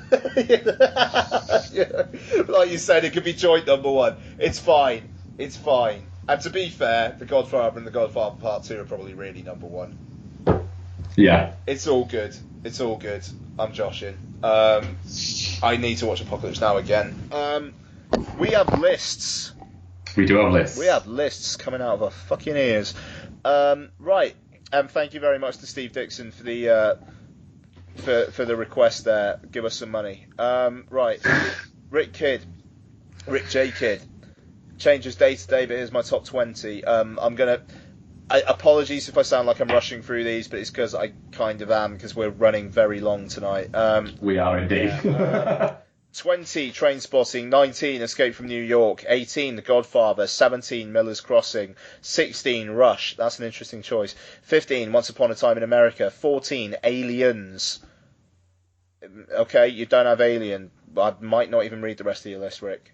Like you said, it could be joint number one. It's fine. And to be fair, The Godfather and The Godfather Part 2 are probably really number one. Yeah. It's all good. I'm joshing. I need to watch Apocalypse Now again. We have lists We do have lists. We have lists coming out of our fucking ears. Right. Thank you very much to Steve Dickson for the for the request there. Give us some money. Right. Rick J. Kidd. Changes day to day, but here's my top 20. Apologies if I sound like I'm rushing through these, but it's because I kind of am, because we're running very long tonight. We are indeed. 20, Trainspotting. 19, Escape from New York. 18, The Godfather. 17, Miller's Crossing. 16, Rush. That's an interesting choice. 15, Once Upon a Time in America. 14, Aliens. Okay, you don't have Alien. I might not even read the rest of your list, Rick.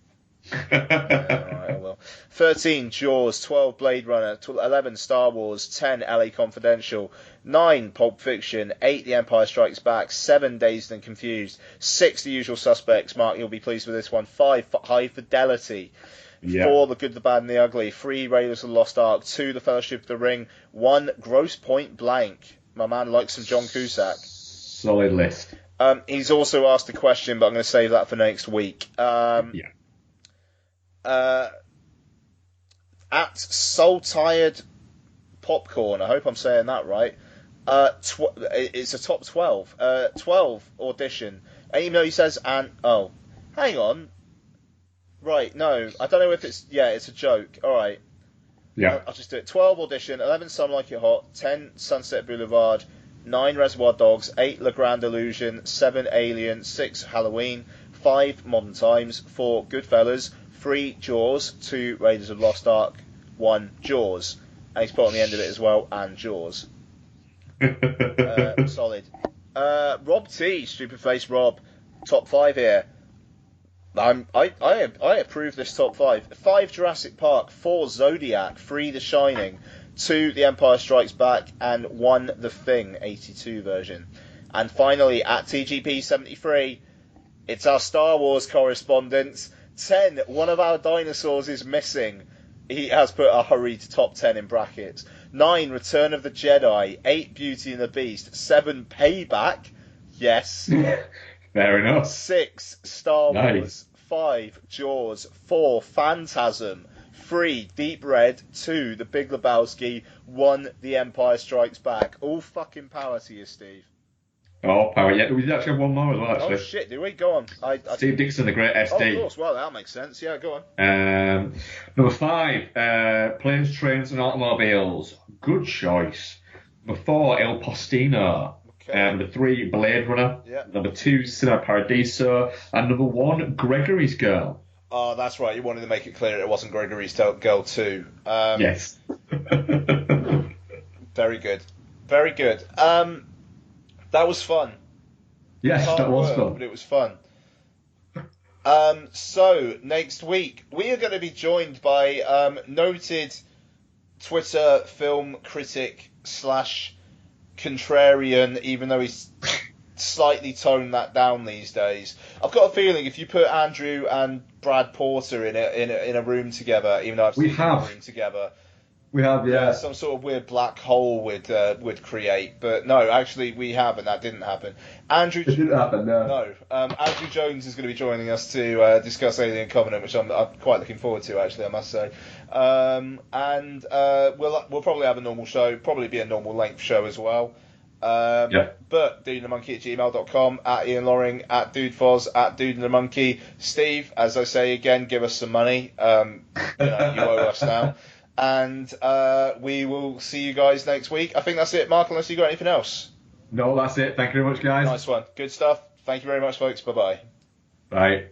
Alright, I will. 13, Jaws. 12, Blade Runner. 11, Star Wars. 10, LA Confidential. 9, Pulp Fiction. 8, The Empire Strikes Back. 7, Dazed and Confused. 6, The Usual Suspects. Mark, you'll be pleased with this one. 5, High Fidelity. Yeah. 4, The Good, the Bad and the Ugly. 3, Raiders of the Lost Ark. 2, The Fellowship of the Ring. 1, Gross Point Blank. My man likes some John Cusack. Solid list. He's also asked a question, but I'm going to save that for next week. At Soul Tired Popcorn, I hope I'm saying that right. It's a top 12. 12 audition. Even though he says, hang on. Right, no, I don't know if it's a joke. Alright. Yeah. I'll just do it. 12 audition, 11 Some Like It Hot, 10 Sunset Boulevard, 9 Reservoir Dogs, 8 Le Grand Illusion, 7 Alien, 6 Halloween, 5 Modern Times, 4 Goodfellas, 3 Jaws, 2 Raiders of the Lost Ark, 1 Jaws. And he's put on the end of it as well, and Jaws. Solid. Rob T, Stupid Face Rob, top 5 here. I approve this top 5. 5 Jurassic Park, 4 Zodiac, 3 The Shining, 2 The Empire Strikes Back, and 1 The Thing, 82 version. And finally, at TGP73, it's our Star Wars correspondent. 10, one of our dinosaurs is missing. He has put a hurried top 10 in brackets. 9, Return of the Jedi. 8, Beauty and the Beast. 7, Payback. Yes. Fair enough. 6, Star Nice. Wars. 5, Jaws. 4, Phantasm. 3, Deep Red. 2, The Big Lebowski. 1, The Empire Strikes Back. All fucking power to you, Steve. Oh, power. Yeah, we did actually have one more as well, actually. Oh, shit, did we? Go on. Steve Dickson, the great SD. Oh, of course. Well, that makes sense. Yeah, go on. Number 5, Planes, Trains and Automobiles. Good choice. Number 4, Il Postino. Okay. Number 3, Blade Runner. Yeah. Number 2, Cinema Paradiso. And number 1, Gregory's Girl. Oh, that's right. You wanted to make it clear it wasn't Gregory's Girl 2. Yes. Very good. Very good. That was fun. Yes, that was fun. But it was fun. So, next week, we are going to be joined by noted Twitter film critic / contrarian, even though he's slightly toned that down these days. I've got a feeling if you put Andrew and Brad Porter in a room together, even though I've seen them in a room together, we have, yeah. Some sort of weird black hole would create. But no, actually we haven't. That didn't happen. It didn't happen, no. No. Andrew Jones is going to be joining us to discuss Alien Covenant, which I'm quite looking forward to, actually, I must say. And we'll probably have a normal show, probably be a normal length show as well. But dudeandthemonkey@gmail.com, at Ian Loring, at DudeFoz, at dudeandthemonkey. Steve, as I say again, give us some money. You owe us now. And we will see you guys next week. I think that's it, Mark, unless you got anything else. No, that's it. Thank you very much, guys. Nice one. Good stuff. Thank you very much, folks. Bye-bye. Bye.